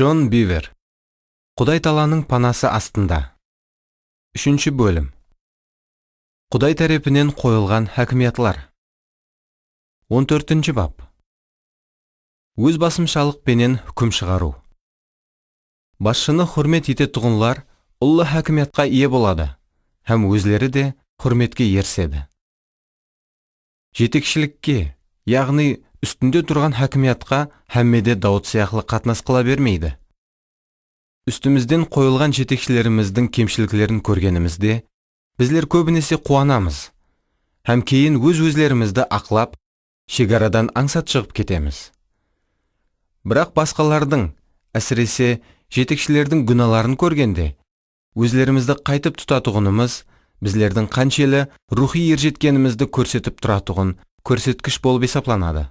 Джон Бивер. Құдай Таланың панасы астында. 3 бөлім. Құдай тарапынан қойылған хакимиятлар. 14 бап. Өз басымшылықпенен хүкім шығару. Басшыны хурмет ететұғынлар ұлы хакимиятқа ие болады, һәм өзлері де хурметке ерседі. Жетекшілікке, яғни үстінде тұрған хакимиятқа һәммеде Дауд сияқлы қатынас қыла бермейді. Үстімізден қойылған жетекшілеріміздің кемшіліктерін көргенімізде, біздер көбінесе қуанамыз, һәм кейін өз-өзлерімізді ақлап, шекарадан аңсат шығып кетеміз. Бірақ басқалардың, әсіресе жетекшілердің күнәларын көргенде, өзлерімізді қайтып тұтатуғынымыз, біздердің қаншелі рухи ержеткенімізді көрсетіп тұратуғын көрсеткіш болып есапланады.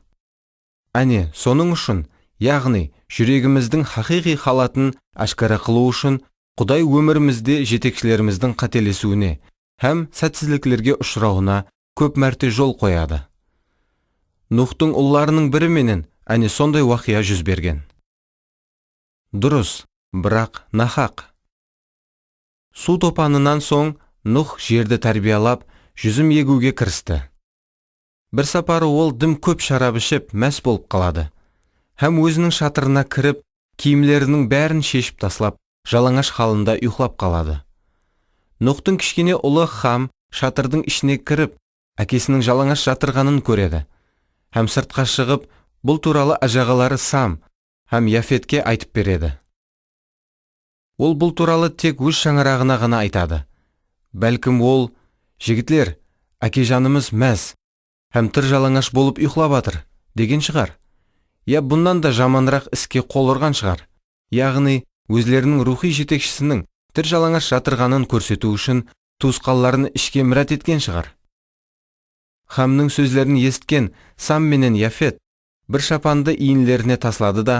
Әне, соның үшін, яғни жүрегіміздің хақиқи халатын ашкара қылу үшін, Құдай өмірімізде жетекшілеріміздің қателесуіне һәм сәтсіздіктерге ұшырауына көп мәрте жол қояды. Нухтың ұлларының бірі менен әне сондай уақия жүз берген. Дұрыс, бірақ нахақ. Су топанынан соң Нух жерді тәрбиялап, жүзім егуге кірісті. Бір сапары ол дым көп шарап ішіп, мәс болып қалады. Һәм өзінің шатырына кіріп, киімлерінің бәрін шешіп таслап, жалаңаш халында ұйықтап қалады. Нухтың кішкене ұлы Хам шатырдың ішіне кіріп, әкесінің жалаңаш жатырғанын көреді. Һәм сыртқа шығып, бұл туралы ажағалары Сам һәм Яфетке айтып береді. Ол бұл туралы тек өз шаңырағына ғана айтады. Бәлкім ол, жігітлер, әкежанымыз мәз, һәм тыр жалаңаш болып ұйықтап жатыр, деген шығар. Я бұндан да жаманырақ іске қол ұрған шығар. Яғни, өзлерінің рухи жетекшісінің тыр жалаңаш жатырғанын көрсету үшін туысқанларын ішке мұрат еткен шығар. Хамның сөздерін есткен Сам менен Яфет бір шапанды иінлеріне таслады да,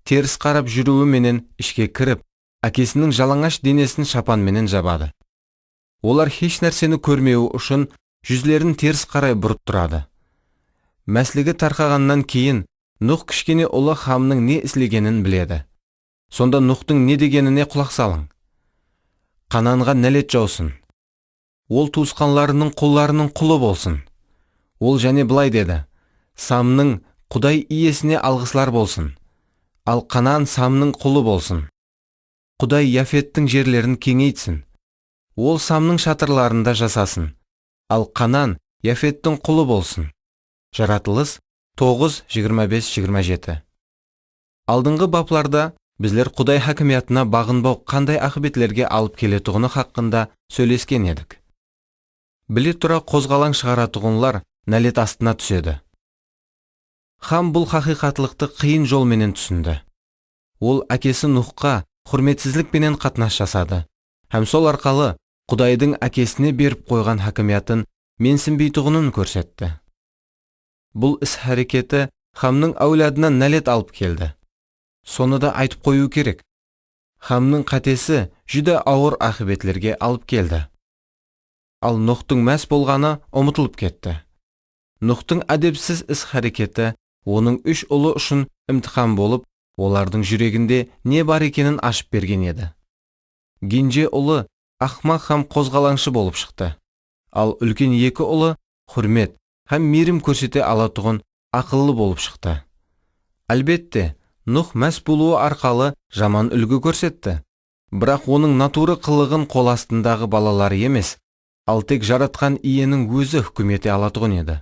теріс қарап жүруі менен ішке кіріп, әкесінің жалаңаш денесін шапан менен жабады. Олар еш нәрсені көрмеуі үшін жүзлерін теріс қарай бұрып тұрады. Мәслігі тарқағаннан кейін Нух кішкене ұлы Хамның не істегенін біледі. Сонда Нухтың не дегеніне құлақ салың. Қананға нәлет жаусын. Ол туысқанларының құлларының құлы болсын. Ол және былай деді: Самның Құдай иесіне алғыслар болсын. Ал Қанан Самның құлы болсын. Құдай Яфеттің жерлерін кеңейтсін. Ол Самның шатырларында жасасын. Ал Қанан Яфеттің құлы болсын. Жаратылыс 9:25-27. Алдыңғы бапларда біздер Құдай хакимиятына бағынбау қандай ақыбетлерге алып келетұғыны хақында сөйлескен едік. Біле тұра қозғалаң шығаратұғынлар нәлет астына түседі. Хам бұл хақиқатлықты қиын жолменен түсінді. Ол әкесі Нухқа хурметсізлікпенен қатынас жасады, һәм сол арқалы Құдайдың әкесіне беріп қойған хакимиятын менсінбейтұғынын көрсетті. Бұл іс-әрекеті Хамның әулядынан нәлет алып келді. Соны да айтып қою керек. Хамның қатесі жүдә ауыр ақыбетлерге алып келді. Ал Нухтың мәс болғаны ұмытылып кетті. Нухтың әдепсіз іс-әрекеті оның 3 ұлы үшін имтихан болып, олардың жүрегінде не бар екенін ашып берген еді. Генже ұлы ақмақ һәм қозғалаңшы болып шықты. Ал үлкен 2 ұлы хурмет һәм мейірім көрсете алатұғын ақыллы болып шықты. Әлбетте, Нух мәс болуы арқалы жаман үлгі көрсетті. Бірақ оның натуры қылығын қол астындағы балалары емес, ал тек жаратқан иенің өзі хүкімете алатұғын еді.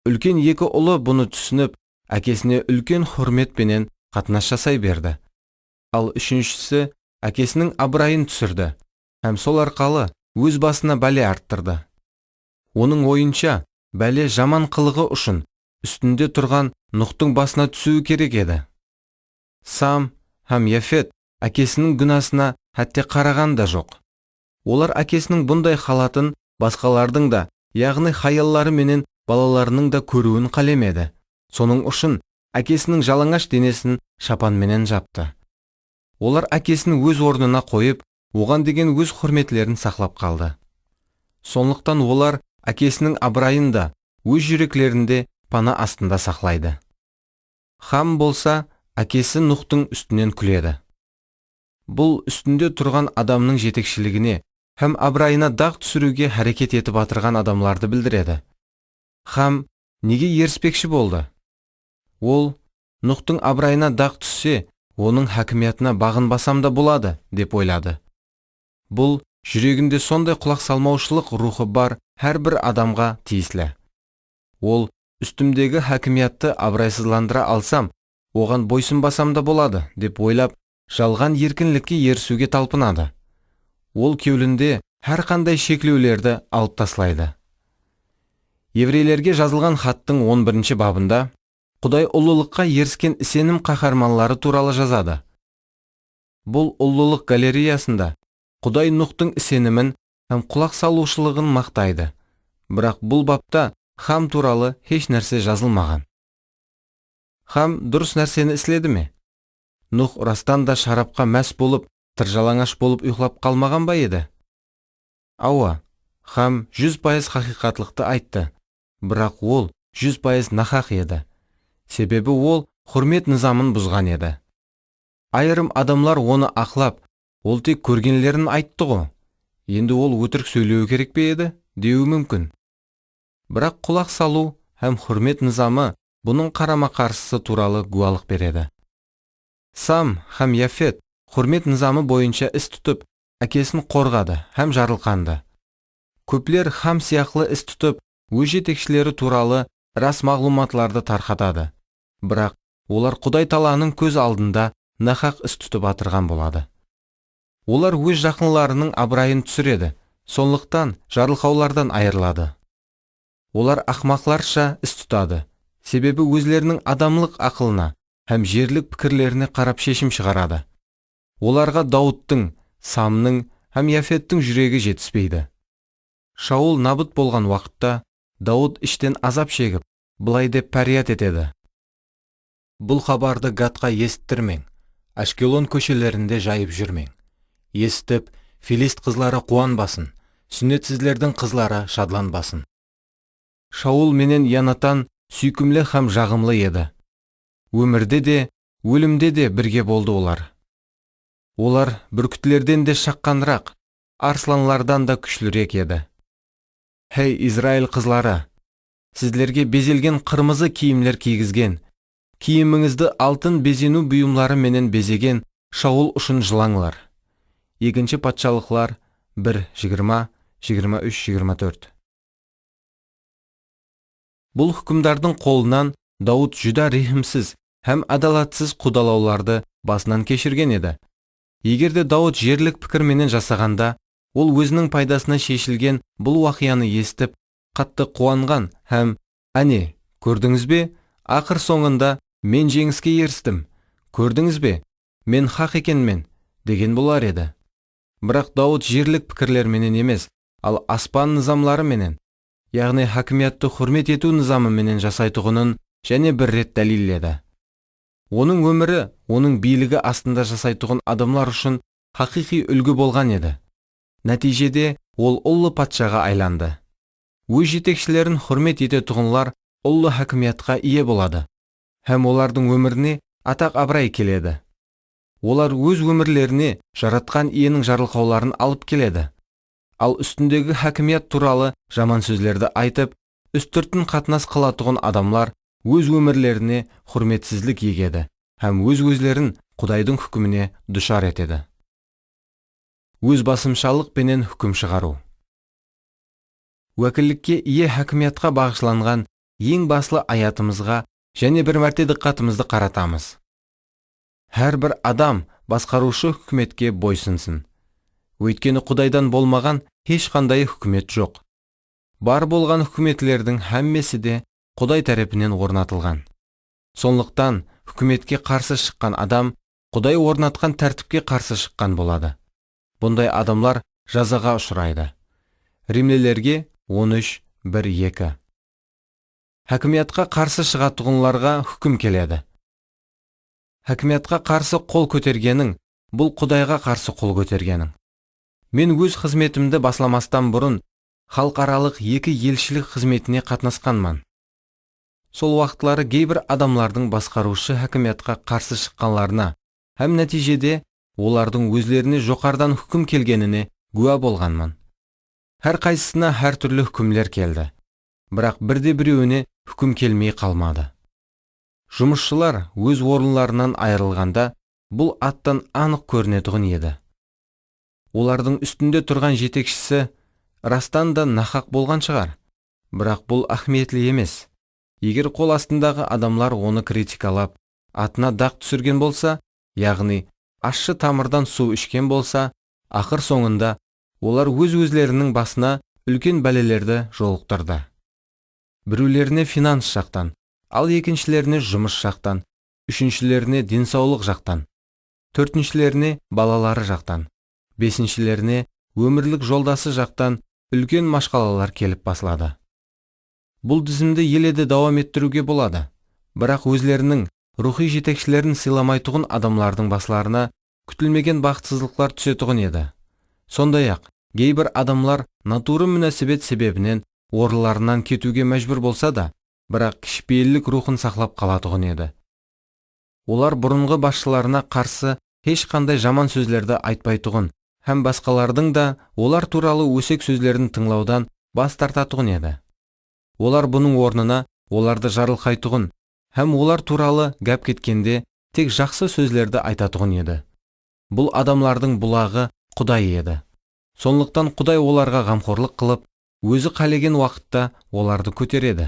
Үлкен 2 ұлы бұны түсініп, әкесіне үлкен хурметпенен қатынас жасай берді. Ал 3-шісі әкесінің абырайын түсірді, һәм сол арқалы өз басына бәле арттырды. Оның ойынша, бәле жаман қылығы үшін үстінде тұрған Нухтың басына түсуі керек еді. Сам һәм Яфет әкесінің күнәсіне хәтте қараған да жоқ. Олар әкесінің бұндай халатын басқалардың да, яғни хаяллары менен балаларының да көруін қалемеді. Соның үшін әкесінің жалаңаш денесін шапан менен жапты. Олар әкесін өз орнына қойып, оған деген өз хурметлерін сақлап қалды. Сондықтан олар әкесінің абырайын да өз жүреклерінде пана астында сақлайды. Хам болса, әкесі Нухтың үстінен күледі. Бұл үстінде тұрған адамның жетекшілігіне һәм абырайына дақ түсіруге әрекет етіп атырған адамларды білдіреді. Хам неге еріспекші болды? Ол, Нухтың абырайына дақ түссе, оның хакимиятына бағынбасам да болады, деп ойлады. Бұл жүрегінде сондай құлақ салмаушылық рухы бар әрбір адамға тиесілі. Ол, үстімдегі хакимиятты абырайсызландыра алсам, оған бойсынбасам да болады, деп ойлап, жалған еркінлікке ерісуге талпынады. Ол кеулінде әрқандай шектеулерді алып тастайды. Еврейлерге жазылған хаттың 11 бабында Құдай ұлылыққа еріскен сенім қаһарманлары туралы жазады. Бұл ұлылық галереясында Құдай Нухтың сенімін һәм құлақ салушылығын мақтайды. Бірақ бұл бапта Хам туралы еш нәрсе жазылмаған. Хам дұрыс нәрсені істеді ме? Нух растан да шарапқа мәс болып, тыржалаңаш болып ұйықтап қалмаған ба еді? Ауа, Хам 100% хақиқатлықты айтты, бірақ ол 100% нахақ еді. Себебі ол құрмет низамын бұзған еді. Айырым адамлар оны ақлап, ол тек көргенлерін айтты ғой. Енді ол өтірік сөйлеу керек пе еді, деуі мүмкін. Бірақ құлақ салу һәм құрмет низамы бұның қарама-қарсысы туралы гуалық береді. Сам һәм Яфет құрмет низамы бойынша іс тұтып, әкесін қорғады һәм жарылқанды. Көплер Хам сияқлы іс тұтып, өз жетекшілері туралы рас мағлұматларды тарқатады. Бірақ олар Құдай Таланың көз алдында нахақ іс тұтып атырған болады. Олар өз жақынларының абырайын түсіреді, сондықтан жарылқаулардан айырылады. Олар ақмақларша іс тұтады, себебі өзлерінің адамлық ақылына һәм жерлік пікірлеріне қарап шешім шығарады. Оларға Дауыттың, Самның һәм Яфеттің жүрегі жетіспейді. Шаул набыт болған уақытта Дауыт іштен азап шегіп, былай деп пәрият етеді. Бұл хабарды Гатқа естірмең, Ашкелон көшелерінде жайып жүрмең. Естіп, Филист қызлары қуанбасын, сүннетсізлердің қызлары шадланбасын. Шаул менен Янатан сүйкімлі һәм жағымлы еді. Өмірде де, өлімде де бірге болды олар. Олар бүркітлерден де шаққанрақ, арсланлардан да күшлірек еді. Хей, Израиль қызлары, сіздерге безелген қырмызы киімлер кигізген, киіміңізді алтын безену бұйымлары менен безеген Шаул үшін жылаңлар. 2 Патшалықлар 1:20, 23-24. Бұл хүкімдардың қолынан Дауыт жүда рехімсіз һәм адалатсыз қудалауларды басынан кешірген еді. Егерде Дауыт жерлік пікірменен жасағанда, ол өзінің пайдасына шешілген бұл уақияны естіп, қатты қуанған һәм «Әне, көрдіңіз бе? Ақыр соңында мен жеңіске ерістім. Көрдіңіз бе? Мен хақ екенмін» деген болар еді. Бірақ Дауыт жерлік пікірлерменен емес, ал аспан низамлары менен, яғни хакимиятты құрмет ету низамы менен жасайтұғынын және бір рет дәлелдеді. Оның өмірі, оның билігі астында жасайтұғын адамлар үшін хақиқи үлгі болған еді. Нәтижеде ол ұлы патшаға айланды. Өз жетекшілерін құрмет ететұғынлар ұлы хакимиятқа ие болады, һәм олардың өміріне атақ абырай келеді. Олар өз өмірлеріне жаратқан иенің жарылқауларын алып келеді. Ал үстіндегі хакимият туралы жаман сөздерді айтып, үстіртін қатынас қылатұғын адамлар өз өмірлеріне құрметсізлік егеді, һәм өз-өзлерін Құдайдың хүкіміне душар етеді. Өз басымшалық пенен хүкім шығару. Уәкілікке ие хакимиятқа бағышланған ең баслы аятымызға және бір мәрте диққатымызды қаратамыз. Әрбір адам басқарушы хүкіметке бойсынсын. Өйткені Құдайдан болмаған ешқандай хүкімет жоқ. Бар болған хүкіметлердің һәммесі де Құдай тарапынан орнатылған. Сондықтан хүкіметке қарсы шыққан адам Құдай орнатқан тәртіпке қарсы шыққан болады. Бұндай адамлар жазаға ұшырайды. Римлілерге 13:1-2. Хакимиятқа қарсы шығатұғынларға хүкім келеді. Хакимиятқа қарсы қол көтергенің, бұл Құдайға қарсы қол көтергенің. Мен өз қызметімді басламастан бұрын халықаралық 2 елшілік қызметіне қатынасқанмын. Сол вақытлары кейбір адамлардың басқарушы хакимиятқа қарсы шыққанларына, һәм нәтижеде олардың өзлеріне жоғарыдан хүкім келгеніне гуа болғанмын. Һәр қайсысына һәр түрлі хүкімлер келді, бірақ бірде-біреуіне хүкім келмей қалмады. Жұмысшылар өз орынларынан айырылғанда, бұл аттан анық көрінетұғын еді. Олардың үстінде тұрған жетекшісі растан да нақақ болған шығар, бірақ бұл ахметлі емес. Егер қол астындағы адамлар оны критикалап, атына дақ түсірген болса, яғни ащы тамырдан су ішкен болса, ақыр соңында олар өз-өзлерінің басына үлкен бәлелерді жолықтырды. Біреулеріне финанс жақтан, ал екіншілеріне жұмыс жақтан, үшіншілеріне денсаулық жақтан, төртіншілеріне балалары жақтан, бесіншілеріне өмірлік жолдасы жақтан үлкен машқалалар келіп басылады. Бұл тізімді еледі давам еттіруге болады, бірақ өзлерінің рухи жетекшілерін сыйламайтұғын адамлардың басыларына күтілмеген бақытсыздықтар түсетұғын еді. Сондай-ақ, кейбір адамлар натуры мүнәсібет себебінен орынларынан кетуге мәжбүр болса да, бірақ кішіпейілдік рухын сақлап қалатұғын еді. Олар бұрынғы басшыларына қарсы ешқандай жаман сөздерді айтпайтұғын, һәм басқалардың да олар туралы өсек сөздерін тыңлаудан бас тартатұғын еді. Олар бұның орнына оларды жарылқайтұғын, һәм олар туралы гәп кеткенде тек жақсы сөздерді айтатұғын еді. Бұл адамлардың бұлағы Құдай еді. Сондықтан Құдай оларға ғамқорлық қылып, өзі қалеген уақытта оларды көтереді.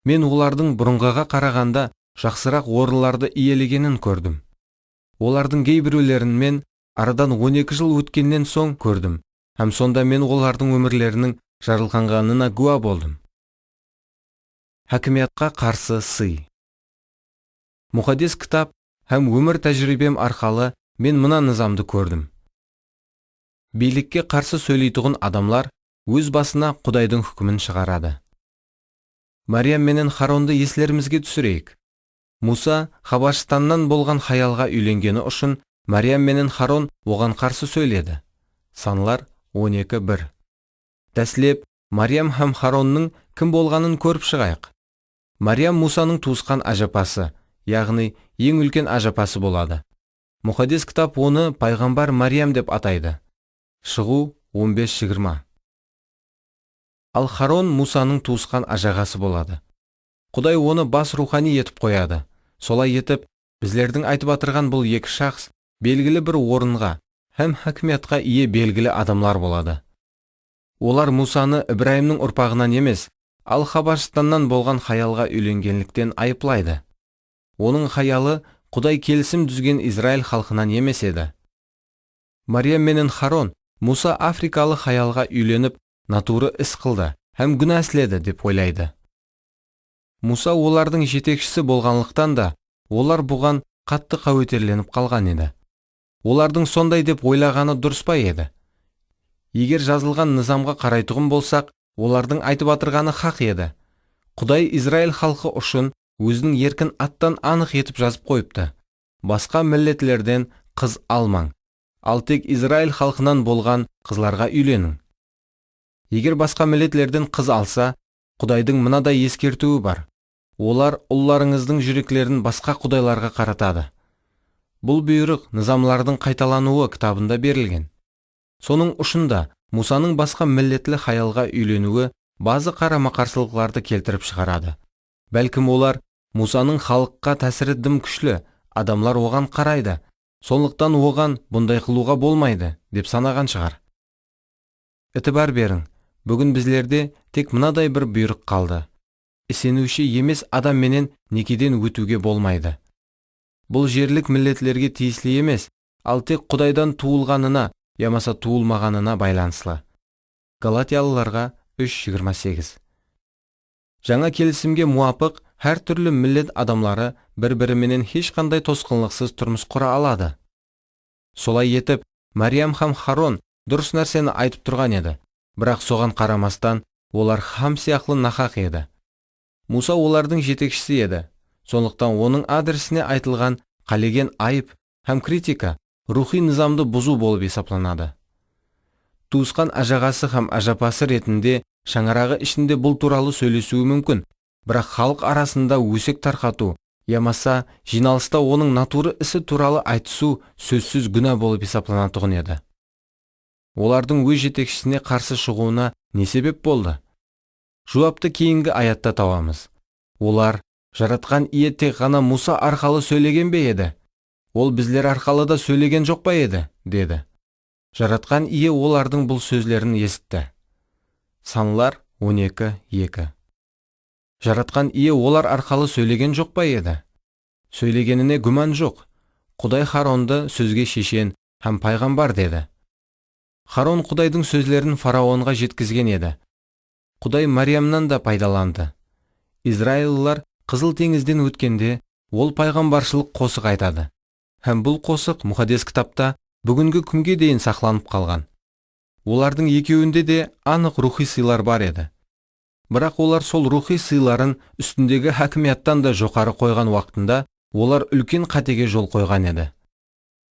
Мен олардың бұрынғыға қарағанда жақсырақ орынларды иелегенін көрдім. Олардың кейбіреулерін мен арадан 12 жыл өткеннен соң көрдім, һәм сонда мен олардың өмірлерінің жарылқанғанына гуа болдым. Хакимиятқа қарсы сый. Мұқаддес кітап һәм өмір тәжірибем арқалы мен мына низамды көрдім. Билікке қарсы сөйлейтұғын адамлар өз басына Құдайдың хүкімін шығарады. Мариям менен Харонды еслерімізге түсірейік. Муса Хабашстаннан болған хаялға үйленгені үшін Мариям менен Харон оған қарсы сөйледі. Санлар 12:1. Тәслеп, Мариям һәм Харонның кім болғанын көріп шығайық. Мариям Мусаның туысқан ажапасы, яғни ең үлкен ажапасы болады. Мұқаддес кітап оны пайғамбар Мариям деп атайды. Шығу 15:20. Ал Харон Мусаның туысқан ажағасы болады. Құдай оны бас рухани етіп қояды. Солай етіп, біздердің айтып атырған бұл екі шақс белгілі бір орынға һәм хакимиятқа ие белгілі адамлар болады. Олар Мусаны Ибраимның ұрпағынан емес, ал Хабашстаннан болған хаялға үйленгенліктен айыплайды. Оның хаялы Құдай келісім дүзген Израиль халқынан емес еді. Мариям менен Харон Муса африкалы хаялға үйленіп, натуры іс қылды һәм күнә істеді деп ойлайды. Муса олардың жетекшісі болғанлықтан да, олар бұған қатты қауетерленіп қалған еді. Олардың сондай деп ойлағаны дұрыс па еді? Егер жазылған низамға қарайтұғын болсақ, олардың айтып атырғаны хақ еді. Құдай Израиль халқы үшін өзінің еркін аттан анық етіп жазып қойыпты. Басқа миллетлерден қыз алмаң, ал тек Израиль халқынан болған қызларға үйленің. Егер басқа миллетлерден қыз алса, Құдайдың мынадай ескертуі бар. Олар ұлларыңыздың жүреклерін басқа құдайларға қаратады. Бұл бұйрық низамлардың қайталануы кітабында берілген. Соның ұшында Мусаның басқа миллетлі хаялға үйленуі базы қарама-қарсылықтарды келтіріп шығарады. Бәлкім олар Мусаның халыққа тәсірі дым күшлі, адамлар оған қарайды, сондықтан оған бұндай қылуға болмайды деп санаған шығар. Ітібар берің, бүгін біздерде тек мынадай бір бұйрық қалды. Сенуші емес адам менен некеден өтуге болмайды. Бұл жерлік миллетлерге тиесілі емес, ал тек Құдайдан туылғанына, ямаса туылмағанына байланысты. Галатиялыларға 3:28. Жаңа келісімге муапық һәр түрлі миллет адамлары бір-біріменен ешқандай тосқынлықсыз тұрмыс құра алады. Солай етіп, Мариям һәм Харон дұрыс нәрсені айтып тұрған еді, бірақ соған қарамастан олар хам сияқлы нақақ еді. Муса олардың жетекшісі еді, сондықтан оның адресіне айтылған қалеген айып һәм критика рухи низамды бұзу болып есапланады. Туысқан ажағасы һәм ажапасы ретінде шаңырағы ішінде бұл туралы сөйлесуі мүмкін, бірақ халық арасында өсек тарқату, ямаса жиналыста оның натуры ісі туралы айтысу сөзсіз күнә болып есептелетұғын еді. Олардың өз жетекшісіне қарсы шығуына не себеп болды? Жауапты кейінгі аятта табамыз. Олар жаратқан ие тек ғана Муса арқалы сөйлеген бе еді? Ол біздер арқалы да сөйлеген жоқ па еді? Деді. Жаратқан ие олардың бұл сөзлерін есітті. Санлар 12:2. Жаратқан ие олар арқалы сөйлеген жоқ па еді? Сөйлегеніне күмән жоқ. Құдай Харонды сөзге шешен һәм пайғамбар деді. Харон Құдайдың сөзлерін фараонға жеткізген еді. Құдай Мариямнан да пайдаланды. Израилылар Қызыл теңізден өткенде ол пайғамбаршылық қосық айтады. Һәм бұл қосық мұхаддис кітапта бүгінгі күнге дейін сақланып қалған. Олардың екеуінде де анық рухи сыйлар бар еді. Бірақ олар сол рухи сыйларын үстіндегі хакимияттан да жоғары қойған уақытында олар үлкен қатеге жол қойған еді.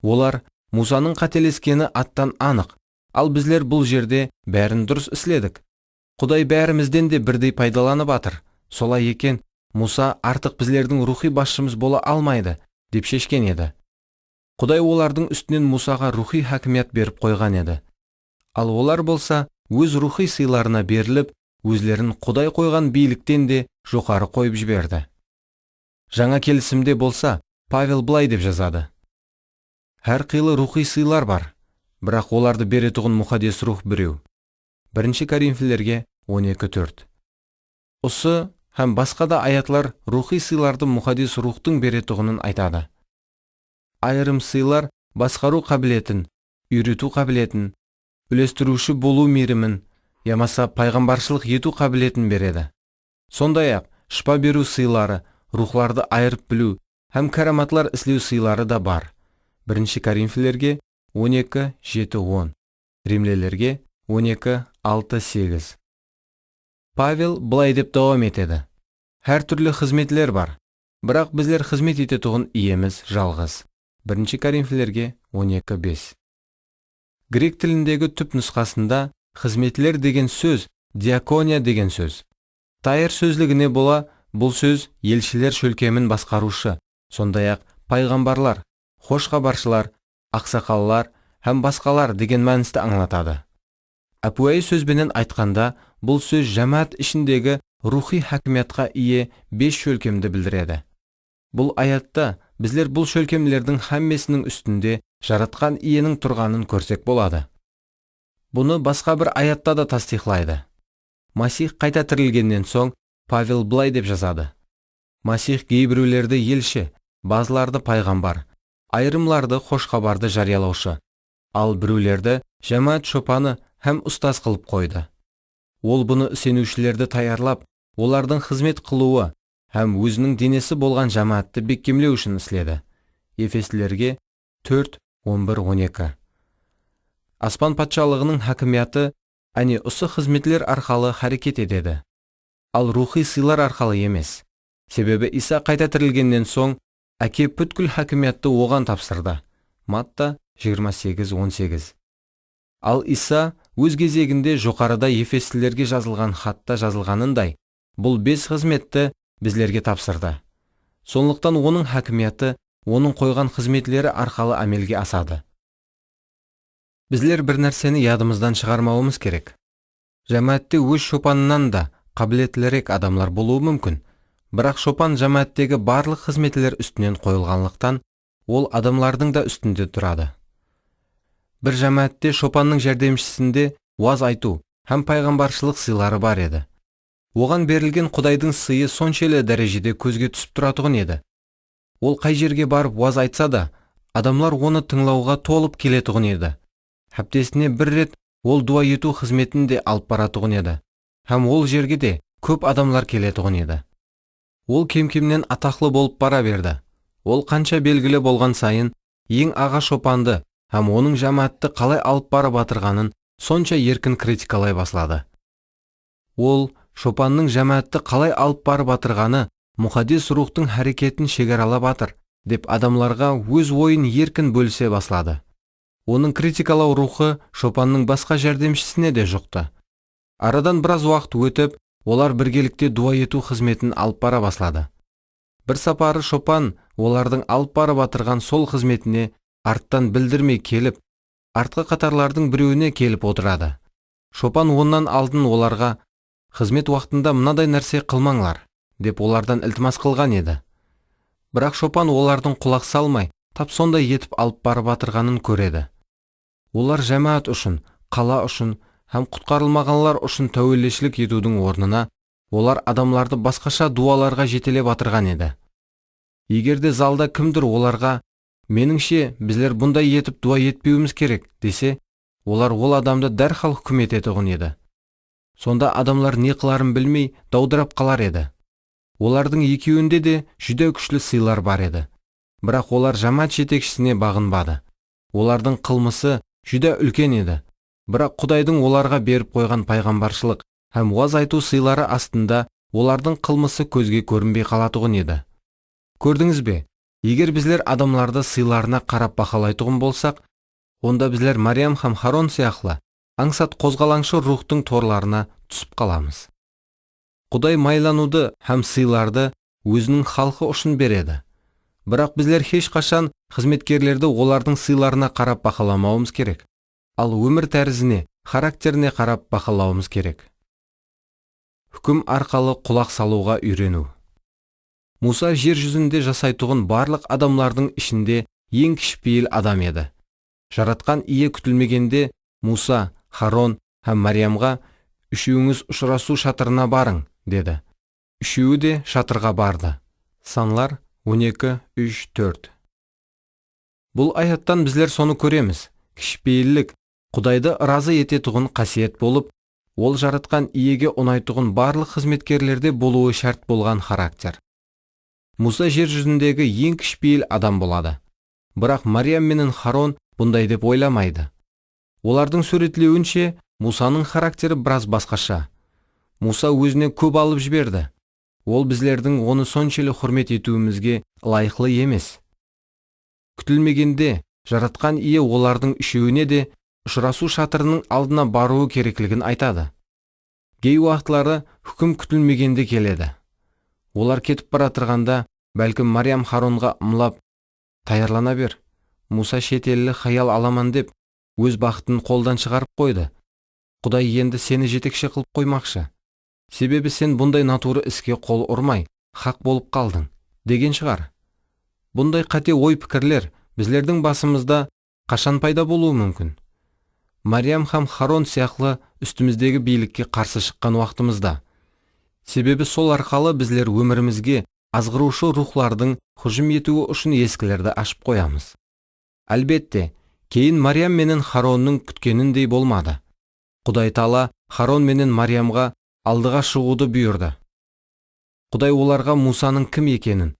Олар Мусаның қателескені аттан анық, ал біздер бұл жерде бәрін дұрыс іследік. Құдай бәрімізден де бірдей пайдаланып атыр. Солай екен, Муса артық біздердің рухи басшымыз бола алмайды, деп шешкен еді. Құдай олардың үстінен Мусаға рухи хакимият беріп қойған еді. Ал олар болса, өз рухи сыйларына беріліп, өзлерін Құдай қойған биліктен де жоғары қойып жіберді. Жаңа келісімде болса, Павел былай деп жазады. Әрқилы рухи сыйлар бар, бірақ оларды беретұғын мұхаддис рух біреу. 1 Коринфилерге 12:4. Осы һәм басқа да аятлар рухи сыйларды мұхаддис рухтың беретұғынын айтады. Айырым сыйлар басқару қабілетін, үйрету қабілетін, үлестіруші болу мейірімін, ямаса пайғамбаршылық ету қабілетін береді. Сондай-ақ шипа беру сыйлары, рухларды айырып білу һәм караматлар іслеу сыйлары да бар. 1 Коринфилерге 12:7-10, Римлілерге 12:6-8. Павел былай деп давам етеді. Әр түрлі қызметлер бар, бірақ біздер қызмет ететұғын иеміз жалғыз. 1 Коринфилерге 12:5. Грек тіліндегі түп нұсқасында қызметлер деген сөз диакония деген сөз. Тайыр сөзлігіне бола, бұл сөз елшілер шөлкемін басқарушы, сондай-ақ пайғамбарлар, хошхабаршылар, ақсақаллар һәм басқалар деген мәністі аңлатады. Әпуәй сөзбенен айтқанда, бұл сөз жамаат ішіндегі рухи хакимиятқа ие 5 шөлкемді білдіреді. Бұл аятта біздер бұл шөлкемлердің һәммесінің үстінде жаратқан иенің тұрғанын көрсек болады. Бұны басқа бір аятта да тастиқлайды. Масих қайта тірілгеннен соң Павел былай деп жазады. Масих кейбіреулерді елші, базыларды пайғамбар, айырымларды хошхабарды жариялаушы, ал біреулерді жамаат шопаны һәм ұстаз қылып қойды. Ол бұны сенушілерді таярлап, олардың қызмет қылуы һәм өзінің денесі болған жамаатты бекемлеу үшін іследі. Ефесілерге 4:11-12. Аспан патшалығының хакимияты әне осы қызметлер арқалы харекет етеді, ал рухи сыйлар арқалы емес. Себебі Иса қайта тірілгеннен соң әке бүткіл хакимиятты оған тапсырды. Матта 28:18. Ал Иса өз кезегінде жоғарыда Ефесілерге жазылған хатта жазылғанындай, бұл 5 қызметті біздерге тапсырды. Сондықтан оның хакимияты, оның қойған қызметлері арқалы әмелге асады. Біздер бір нәрсені ядымыздан шығармауымыз керек. Жамаатте өз шопанынан да қабілетлірек адамлар болуы мүмкін, бірақ шопан жамааттегі барлық қызметлер үстінен қойылғанлықтан, ол адамлардың да үстінде тұрады. Бір жамаатте шопанның жәрдемшісінде уаз айту һәм пайғамбаршылық сыйлары бар еді. Оған берілген Құдайдың сыйы соншелі дәрежеде көзге түсіп тұратұғын еді. Ол қай жерге барып уаз айтса да, адамлар оны тыңлауға толып келетұғын еді. Хаптесіне бір рет ол дуа ету қызметін де алып баратұғын еді. Һәм ол жерге де көп адамлар келетұғын еді. Ол кем-кемнен атақлы болып бара берді. Ол қанша белгілі болған сайын, ең аға шопанды һәм оның жамаатты қалай алып бара батырғанын сонша еркін критикалай баслады. Ол шопанның жамаатты қалай алып бара батырғаны мұхаддис рухтың харекетін шекаралап атыр, деп адамларға өз ойын еркін бөлісе баслады. Оның критикалау рухы шопанның басқа жәрдемшісіне де жұқты. Арадан біраз уақыт өтіп, Олар біргелікте дуа ету қызметін алып бара бастады. Бір сапары шопан олардың алып барып атырған сол қызметіне арттан білдірмей келіп, артқы қатарлардың біреуіне келіп отырады. Шопан онан алдын оларға қызмет уақытында мынадай нәрсе қылмаңлар деп олардан ілтимас қылған еді. Бірақ шопан олардың құлақ салмай, тап сондай етіп алып барып атырғанын көреді. Олар жәмәат үшін, қала үшін һәм құтқарылмағанлар үшін тәуелділік етудің орнына, олар адамларды басқаша дуаларға жетелеп атырған еді. Егерде залда кімдір оларға, меніңше, біздер бұндай етіп дуа етпеуіміз керек десе, олар ол адамды дәрхал хүкім ететұғын еді. Сонда адамлар не қыларын білмей даудырап қалар еді. Олардың екеуінде де жүдә күшлі сыйлар бар еді. Бірақ олар жамаат жетекшісіне бағынбады. Олардың қылмысы жүдә үлкен еді. Бірақ Құдайдың оларға беріп қойған пайғамбаршылық һәм уаз айту сыйлары астында олардың қылмысы көзге көрінбей қалатұғын еді. Көрдіңіз бе? Егер біздер адамларды сыйларына қарап бақалайтұғын болсақ, онда біздер Мариям һәм Харон сияқлы аңсат қозғалаңшы рухтың торларына түсіп қаламыз. Құдай майлануды һәм сыйларды өзінің халқы үшін береді. Бірақ біздер ешқашан қызметкерлерді олардың сыйларына қарап бақаламауымыз керек. Ал өмір тәрізіне, характеріне қарап бақалауымыз керек. Хүкім арқалы құлақ салуға үйрену. Муса жер жүзінде жасайтұғын барлық адамлардың ішінде ең кішіпейіл адам еді. Жаратқан ие күтілмегенде Муса, Харон һәм Мариямға үшеуіңіз ұшырасу шатырына барың, деді. Үшеуі де шатырға барды. Санлар 12:3-4. Бұл аяттан біздер соны көреміз. Кішіпейілік Құдайды разы ететұғын қасиет болып, ол жаратқан иеге ұнайтұғын барлық қызметкерлерде болуы шарт болған характер. Муса жер жүзіндегі ең кішіпейіл адам болады. Бірақ Мариям менен Харон бұндай деп ойламайды. Олардың суретлеуінше Мусаның характері біраз басқаша. Муса өзіне көп алып жіберді. Ол біздердің оны соншелі құрмет етуімізге лайықлы емес. Күтілмегенде жаратқан ие олардың үшеуіне де ұшырасу шатырының алдына баруы керектігін айтады. Кей уақытлары хүкім күтілмегенде келеді. Олар кетіп баратырғанда, бәлкім Мариям Харонға ымлап, «Таярлана бер, Муса шетелі хаял аламан» деп, өз бақытын қолдан шығарып қойды. Құдай енді сені жетекші қылып қоймақшы. Себебі сен бұндай натуры іске қол ұрмай, хақ болып қалдың, деген шығар. Бұндай қате ой пікірлер біздердің басымызда қашан пайда болуы мүмкін? Мариям һәм Харон сияқлы үстіміздегі билікке қарсы шыққан уақытымызда. Себебі сол арқалы біздер өмірімізге азғырушы рухлардың хұжым етуі үшін ескілерді ашып қоямыз. Әлбетте, кейін Мариям менен Харонның күткеніндей болмады. Құдай Таала Харон менен Мариямға алдыға шығуды бұйырды. Құдай оларға Мусаның кім екенін,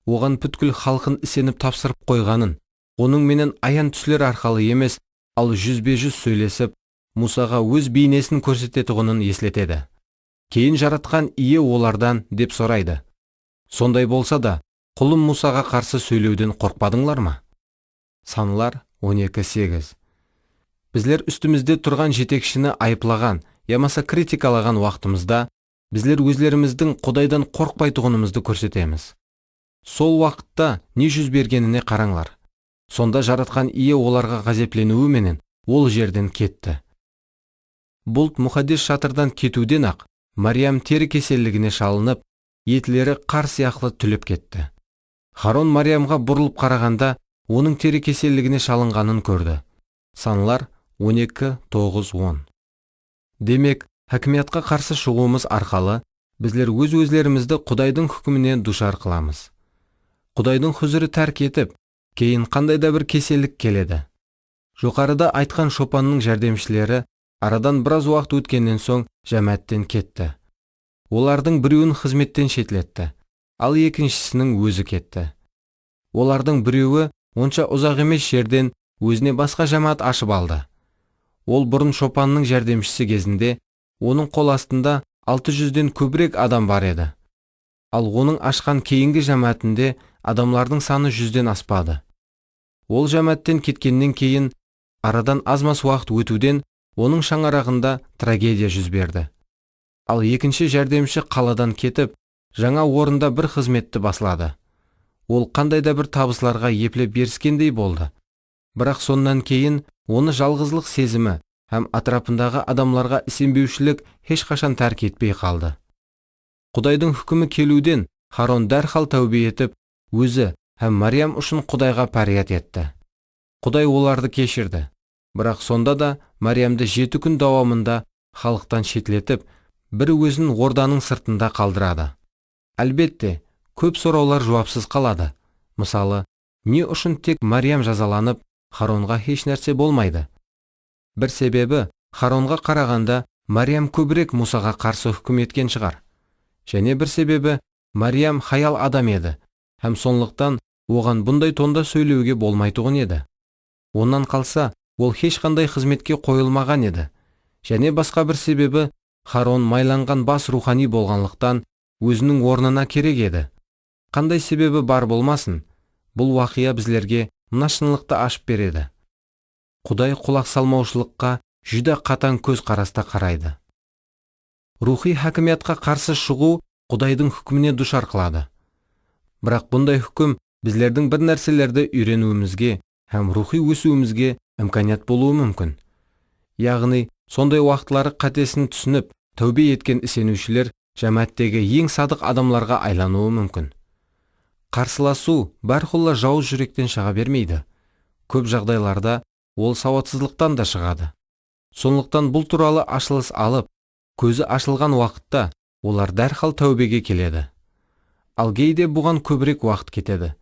оған бүткіл халқын ісеніп тапсырып қойғанын, оның менен аян түслер арқалы емес, ал жүзбе-жүз сөйлесіп, Мусаға өз бейнесін көрсететұғынын еслетеді. Кейін жаратқан ие олардан деп сұрайды. Сондай болса да, құлым Мусаға қарсы сөйлеуден қорқпадыңлар ма? Санлар 12:8. Біздер үстімізде тұрған жетекшіні айыплаған, ямаса критикалаған уақытымызда, біздер өзлеріміздің Құдайдан қорқпайтұғынымызды көрсетеміз. Сол уақытта не жүз бергеніне қараңлар. Сонда жаратқан ие оларға ғазепленуі менен ол жерден кетті. Бұлт мұхаддис шатырдан кетуден ақ, Мариям тері кеселігіне шалынып, етілері қар сияқлы түлеп кетті. Харон Мариямға бұрылып қарағанда, оның тері кеселігіне шалынғанын көрді. Санлар 12:9-10. Демек, хакимиятқа қарсы шығуымыз арқалы, біздер өз-өзлерімізді Құдайдың хүкіміне душар қыламыз. Құдайдың хұзыры тәрк етіп, кейін қандай да бір кеселік келеді. Жоғарыда айтқан шопанның жәрдемшілері арадан біраз уақыт өткеннен соң жәмәттен кетті. Олардың біреуін қызметтен шетілетті, ал екіншісінің өзі кетті. Олардың біреуі онша ұзақ емес жерден өзіне басқа жәмәат ашып алды. Ол бұрын шопанның жәрдемшісі кезінде, оның қол астында 600-ден көбірек адам бар еді. Ал оның ашқан кейінгі жәмәтінде адамлардың саны 100-ден аспады. Ол жәмәттен кеткеннен кейін, арадан аз-маз уақыт өтуден, оның шаңырағында трагедия жүз берді. Ал екінші жәрдемші қаладан кетіп, жаңа орында бір қызметті баслады. Ол қандай да бір табысларға еплеп беріскендей болды. Бірақ соннан кейін оны жалғызлық сезімі һәм атрапындағы адамларға сенбеушілік ешқашан тәрк етпей қалды. Құдайдың хүкімі келуден Харон дәрхал тәубе етіп, өзі һәм Мариям үшін Құдайға пәрият етті. Құдай оларды кешірді. Бірақ сонда да Мариямды 7 күн давамында халықтан шетілетіп, бір өзін орданың сыртында қалдырады. Әлбетте, көп сұраулар жауапсыз қалады. Мысалы, не үшін тек Мариям жазаланып, Харонға еш нәрсе болмайды? Бір себебі, Харонға қарағанда Мариям көбірек Мусаға қарсы хүкім еткен шығар. Және бір себебі, Мариям хаял адам еді, һәм сондықтан оған бұндай тонда сөйлеуге болмайтұғын еді. Онан қалса, ол ешқандай қызметке қойылмаған еді. Және басқа бір себебі, Харон майланған бас рухани болғанлықтан өзінің орнына керек еді. Қандай себебі бар болмасын, бұл уақия біздерге мына шынылықты ашып береді. Құдай құлақ салмаушылыққа жүдә қатаң көз қараста қарайды. Рухи хакимиятқа қарсы шығу Құдайдың хүкіміне душар қылады. Бірақ бұндай хүкім біздердің бір нәрселерді үйренуімізге һәм рухи өсуімізге имканият болуы мүмкін. Яғни, сондай уақытлары қатесін түсініп, тәубе еткен ісенушілер жәмәттегі ең садық адамларға айлануы мүмкін. Қарсыласу бәрқұлла жауыз жүректен шыға бермейді. Көп жағдайларда ол сауатсыздықтан да шығады. Сондықтан бұл туралы ашылыс алып, көзі ашылған уақытта олар дәрхал тәубеге келеді. Ал кейде бұған көбірек уақыт кетеді.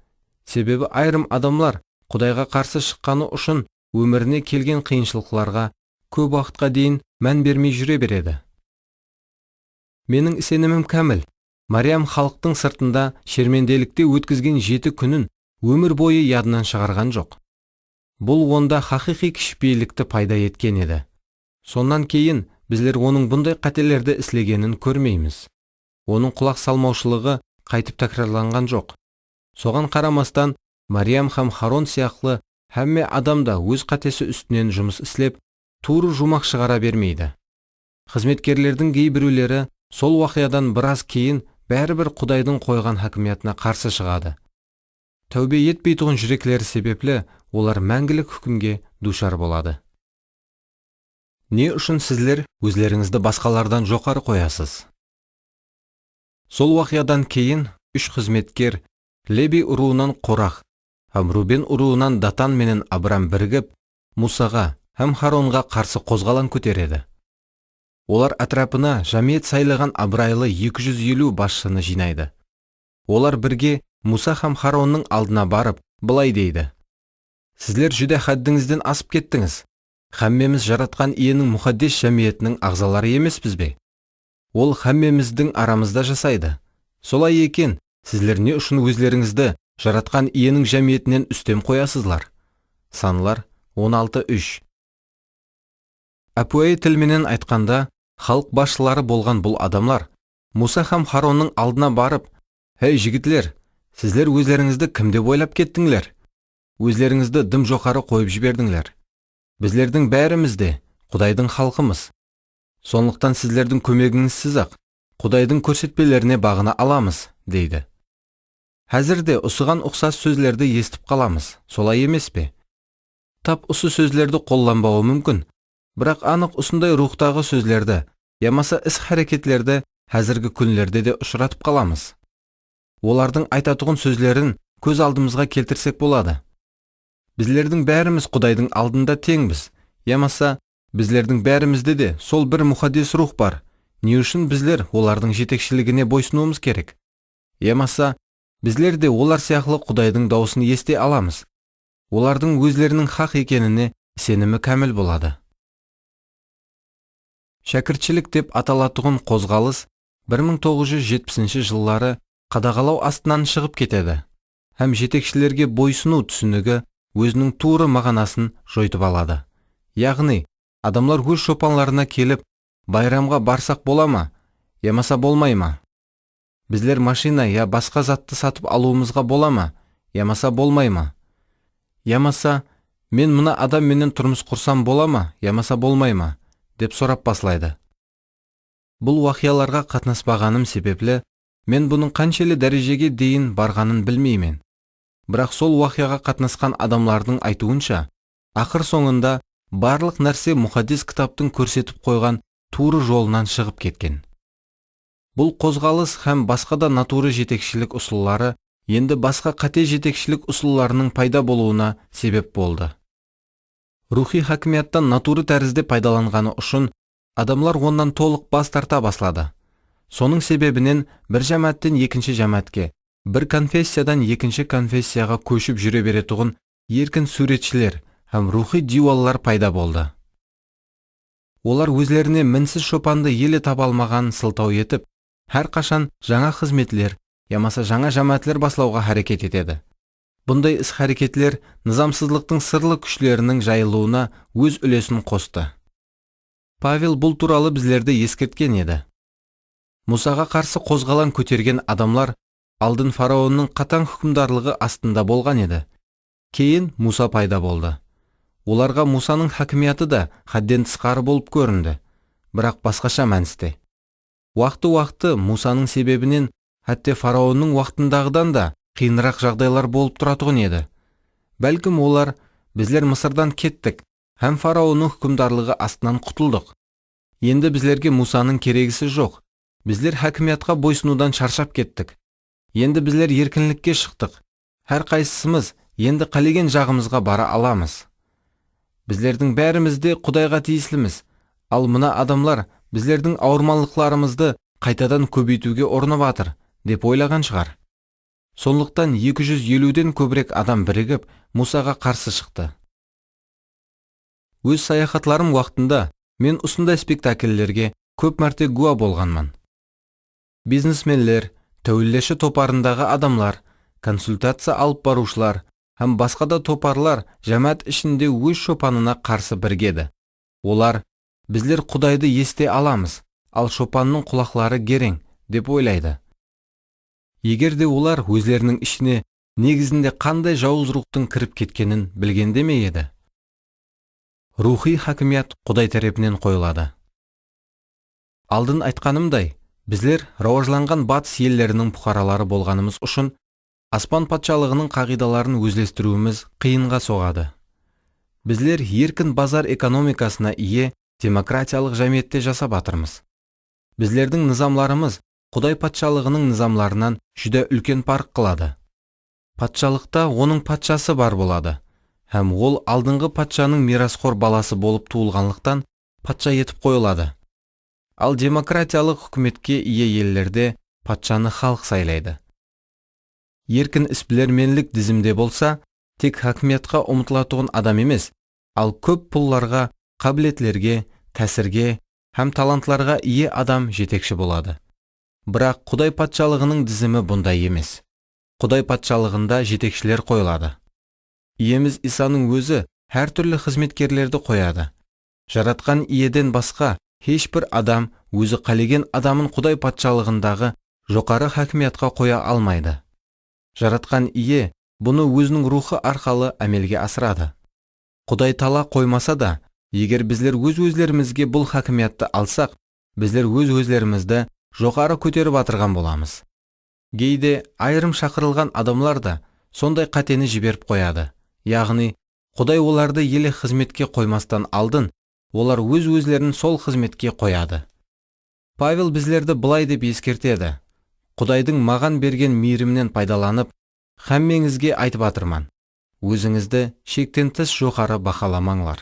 Себебі айрым адамлар Құдайға қарсы шыққаны үшін өміріне келген қиыншылықтарға көп уақытқа дейін мән бермей жүре береді. Менің сенімім кәміл. Мариям халықтың сыртында шерменделікте өткізген 7 күнін өмір бойы ядынан шығарған жоқ. Бұл онда хақиқи кішіпейілікті пайда еткен еді. Сонан кейін біздер оның бұндай қателерді іслегенін көрмейміз. Оның құлақ салмаушылығы қайтып тәкрарланған жоқ. Соған қарамастан, Мариям һәм Харон сияқлы һәмме адамда өз қатесі үстінен жұмыс іслеп, туры жұмақ шығара бермейді. Қызметкерлердің кейбіреулері сол уақиядан біраз кейін бәрібір Құдайдың қойған хакимиятына қарсы шығады. Тәубе етпейтұғын жүректері себеплі олар мәңгілік хүкімге душар болады. Не үшін сіздер өзлеріңізді басқалардан жоғары қоясыз? Сол уақиядан кейін 3 қызметкер Леби ұруынан Қорах һәм Рубен ұруынан Датан менен Абрам бірігіп, Мусаға һәм Харонға қарсы қозғалан көтереді. Олар атрапына жамиет сайлаған Абрайлы 250 басшыны жинайды. Олар бірге Муса һәм Харонның алдына барып, былай дейді: Сіздер жүдә хәддіңізден асып кеттіңіз. Хәммеміз жаратқан иенің мұхаддес жамиетінің ағзалары емеспіз бе? Ол хәммеміздің арамызда жасайды. Солай екен, сіздер не үшін өзлеріңізді жаратқан иенің жамиетінен үстем қоясызлар? Санлар 16:3. Әпуәй тілменен айтқанда, халық басшылары болған бұл адамлар Муса һәм Харонның алдына барып: «Хей жігітлер, сіздер өзлеріңізді кім деп ойлап кеттіңлер? Өзлеріңізді дым жоғары қойып жібердіңлер. Біздердің бәріміз де Құдайдың халқымыз. Сондықтан сіздердің көмегіңізсіз-ақ Құдайдың көрсетпелеріне бағына аламыз», дейді. Әзірде осыған ұқсас сөздерді естіп қаламыз, солай емес пе? Тап осы сөздерді қолданбауы мүмкін, бірақ анық осындай рухтағы сөздерді, ямаса іс-харекетлерді әзіргі күнлерде де ұшыратып қаламыз. Олардың айтатұғын сөздерін көз алдымызға келтірсек болады. Біздердің бәріміз Құдайдың алдында теңбіз, ямаса біздердің бәрімізде де сол бір мұхаддес рух бар. Не үшін біздер олардың жетекшілігіне бойсынуымыз керек? Ямаса біздер де олар сияқлы Құдайдың дауысын ести аламыз. Олардың өзлерінің хақ екеніне сенімі кәміл болады. Шәкіртшілік деп аталатұғын қозғалыс 1970 жыллары қадағалау астынан шығып кетеді, һәм жетекшілерге бойсыну түсінігі өзінің туыры мағынасын жойтып алады. Яғни, адамлар өз шопанларына келіп, байрамға барсақ бола ма, ямаса болмай ма? Біздер машина я басқа затты сатып алуымызға бола ма, ямаса болмай ма? Ямаса, мен мына адам менен тұрмыс құрсам бола ма, ямаса болмай ма? Деп сорап баслайды. Бұл вақияларға қатнаспағаным себеплі, мен бұның қаншелі дәрежеге дейін барғанын білмеймін. Бірақ сол вақияға қатнасқан адамлардың айтуынша, ақыр соңында барлық нәрсе мұхаддис кітаптың көрсетіп қойған туры жолынан шығып кеткен. Бұл қозғалыс һәм басқа да натуры жетекшілік ұсылылары енді басқа қате жетекшілік ұсылыларының пайда болуына себеп болды. Рухи хакимияттан натуры тәрізде пайдаланғаны үшін адамлар онdan толық бас тарта баслады. Соның себебінен бір жәмәттен екінші жәмәтке, бір конфессиядан екінші конфессияға көшіп жүре беретұғын еркін суретшілер һәм рухи диваллар пайда болды. Олар өзлеріне мінсіз шопанды елі таба алмаған сылтау етіп, әр қашан жаңа қызметлер, ямаса жаңа жәмәтлер баслауға харекет етеді. Бұндай іс-харекетлер низамсызлықтың сырлы күшлерінің жайылуына өз үлесін қосты. Павел бұл туралы біздерді ескерткен еді. Мусаға қарсы қозғалан көтерген адамлар алдын фараонның қатаң хүкімдарлығы астында болған еді. Кейін Муса пайда болды. Оларға Мусаның хакимияты да хадден тысқары болып көрінді, бірақ басқаша мәністе. Уақыты Мусаның себебінен хәтте фараонның уақытындағыдан да қиынырақ жағдайлар болып тұратұғын еді. Бәлкім олар, біздер Мысырдан кеттік, һәм фараонның хүкімдарлығы астынан құтылдық. Енді біздерге Мусаның керегісі жоқ. Біздер хакимиятқа бойсынудан шаршап кеттік. Енді біздер еркінлікке шықтық. Әр қайсымыз енді қалеген жағымызға бара аламыз. Біздердің бәрімізде Құдайға тиесіліміз. Ал мына адамлар біздердің ауырмалықларымызды қайтадан көбейтуге ұрынып атыр, деп ойлаған шығар. Сондықтан 250-ден көбірек адам бірігіп Мусаға қарсы шықты. Өз саяхатларым уақытында мен осындай спектакльлерге көп мәрте гуа болғанмын. Бизнесмендер, тәуелдеші топарындағы адамлар, консультация алып барушылар һәм басқа да топарлар жәмәт ішінде өз шопанына қарсы біргеді. Олар, біздер Құдайды есте аламыз, ал шопанның құлақлары керең, деп ойлайды. Егер де олар өзлерінің ішіне негізінде қандай жауыз рухтың кіріп кеткенін білгенде ме еді? Рухи хакимият Құдай тарапынан қойылады. Алдын айтқанымдай, біздер рауажланған батыс елдерінің бұқаралары болғанымыз үшін аспан патшалығының қағидаларын өзлестіруіміз қиынға соғады. Біздер еркін базар экономикасына ие демократиялық жәмиетте жасап атырмыз. Біздердің низамларымыз Құдай патшалығының низамларынан жүдә үлкен парқ қылады. Патшалықта оның патшасы бар болады, һәм ол алдыңғы патшаның мирасқор баласы болып туылғанлықтан патша етіп қойылады. Ал демократиялық үкіметке ие елдерде патшаны халық сайлайды. Еркін іс-білерменлік дізімде болса, тек хакимиятқа ұмтылатұғын адам емес, ал көп пұлларға, қабілетлерге, тәсірге һәм талантларға ие адам жетекші болады. Бірақ Құдай патшалығының дізімі бұндай емес. Құдай патшалығында жетекшілер қойылады. Иеміз Исаның өзі әр түрлі қызметкерлерді қояды. Жаратқан иеден басқа ешбір адам өзі қалеген адамын Құдай патшалығындағы жоғары хакимиятқа қоя алмайды. Жаратқан ие бұны өзінің рухы арқалы әмелге асырады. Құдай тала қоймаса да, егер біздер өз-өзлерімізге бұл хакимиятты алсақ, біздер өз-өзлерімізді жоғары көтеріп атырған боламыз. Кейде айырым шақырылған адамлар да сондай қатені жіберіп қояды. Яғни, Құдай оларды елі қызметке қоймастан алдын, олар өз-өзлерін сол қызметке қояды. Павел біздерді былай деп ескертеді. Құдайдың маған берген мейірімнен пайдаланып, хәммеңізге айтып атырман. Өзіңізді шектен тыс жоғары бақаламаңлар.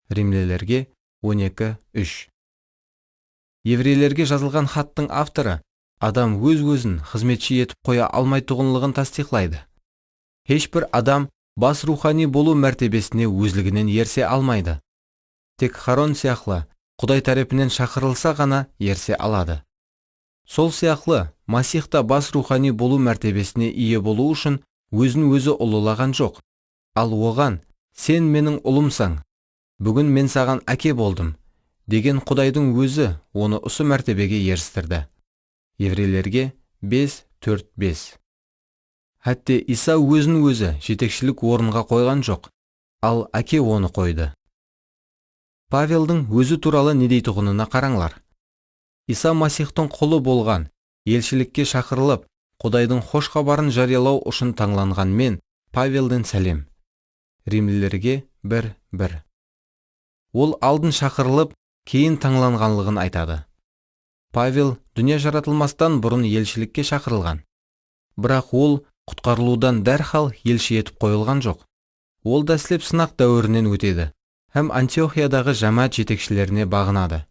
Римлілерге 12:3. Еврейлерге жазылған хаттың авторы адам өз-өзін қызметші етіп қоя алмайтұғынлығын тастиқлайды. Ешбір адам бас рухани болу мәртебесіне өзлігінен ерсе алмайды. Тек Харон сияқлы Құдай тарапынан шақырылса ғана ерсе алады. Сол сияқлы Масихта бас рухани болу мәртебесіне ие болу үшін өзін өзі ұлылаған жоқ. Ал оған, сен менің ұлымсаң, бүгін мен саған әке болдым, деген Құдайдың өзі оны осы мәртебеге ерістірді. Еврейлерге 5:4-5. Хәтте Иса өзін өзі жетекшілік орынға қойған жоқ, ал әке оны қойды. Павелдің өзі туралы не дейтұғынына қараңлар. Иса Масихтың құлы болған, елшілікке шақырылып, Құдайдың хош хабарын жариялау үшін таңланған мен, Павелден сәлем. Римлілерге 1:1. Ол алдын шақырылып, кейін таңланғанлығын айтады. Павел дүние жаратылмастан бұрын елшілікке шақырылған. Бірақ ол құтқарылудан дәрхал елші етіп қойылған жоқ. Ол дәслеп сынақ дәуірінен өтеді, һәм Антиохиядағы жамаат жетекшілеріне бағынады.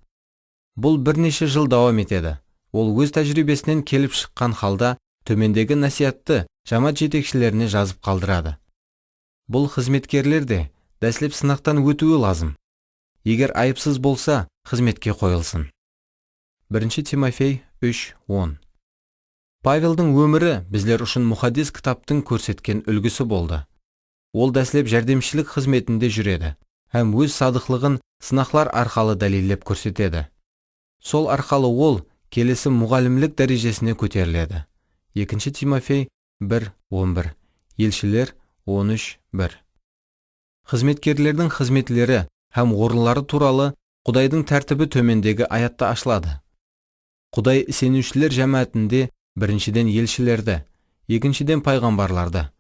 Бұл бірнеше жыл давам етеді. Ол өз тәжірибесінен келіп шыққан халда төмендегі насиятты жамаат жетекшілеріне жазып қалдырады. Бұл қызметкерлер де дәслеп сынақтан өтуі лазым. Егер айыпсыз болса, қызметке қойылсын. 1 Тимофей 3:10. Павелдің өмірі біздер үшін мұхаддис кітаптың көрсеткен үлгісі болды. Ол дәслеп жәрдемшілік қызметінде жүреді, һәм өз садықлығын сынақлар арқалы дәлелдеп көрсетеді. Сол арқалы ол келесі мұғалімлік дәрежесіне көтеріледі. 2 Тимофей 1:11. Елшілер 13:1. Қызметкерлердің қызметлері һәм орынлары туралы Құдайдың тәртібі төмендегі аятта ашылады. Құдай сенушілер жамаатінде біріншіден елшілерді, екіншіден пайғамбарларды,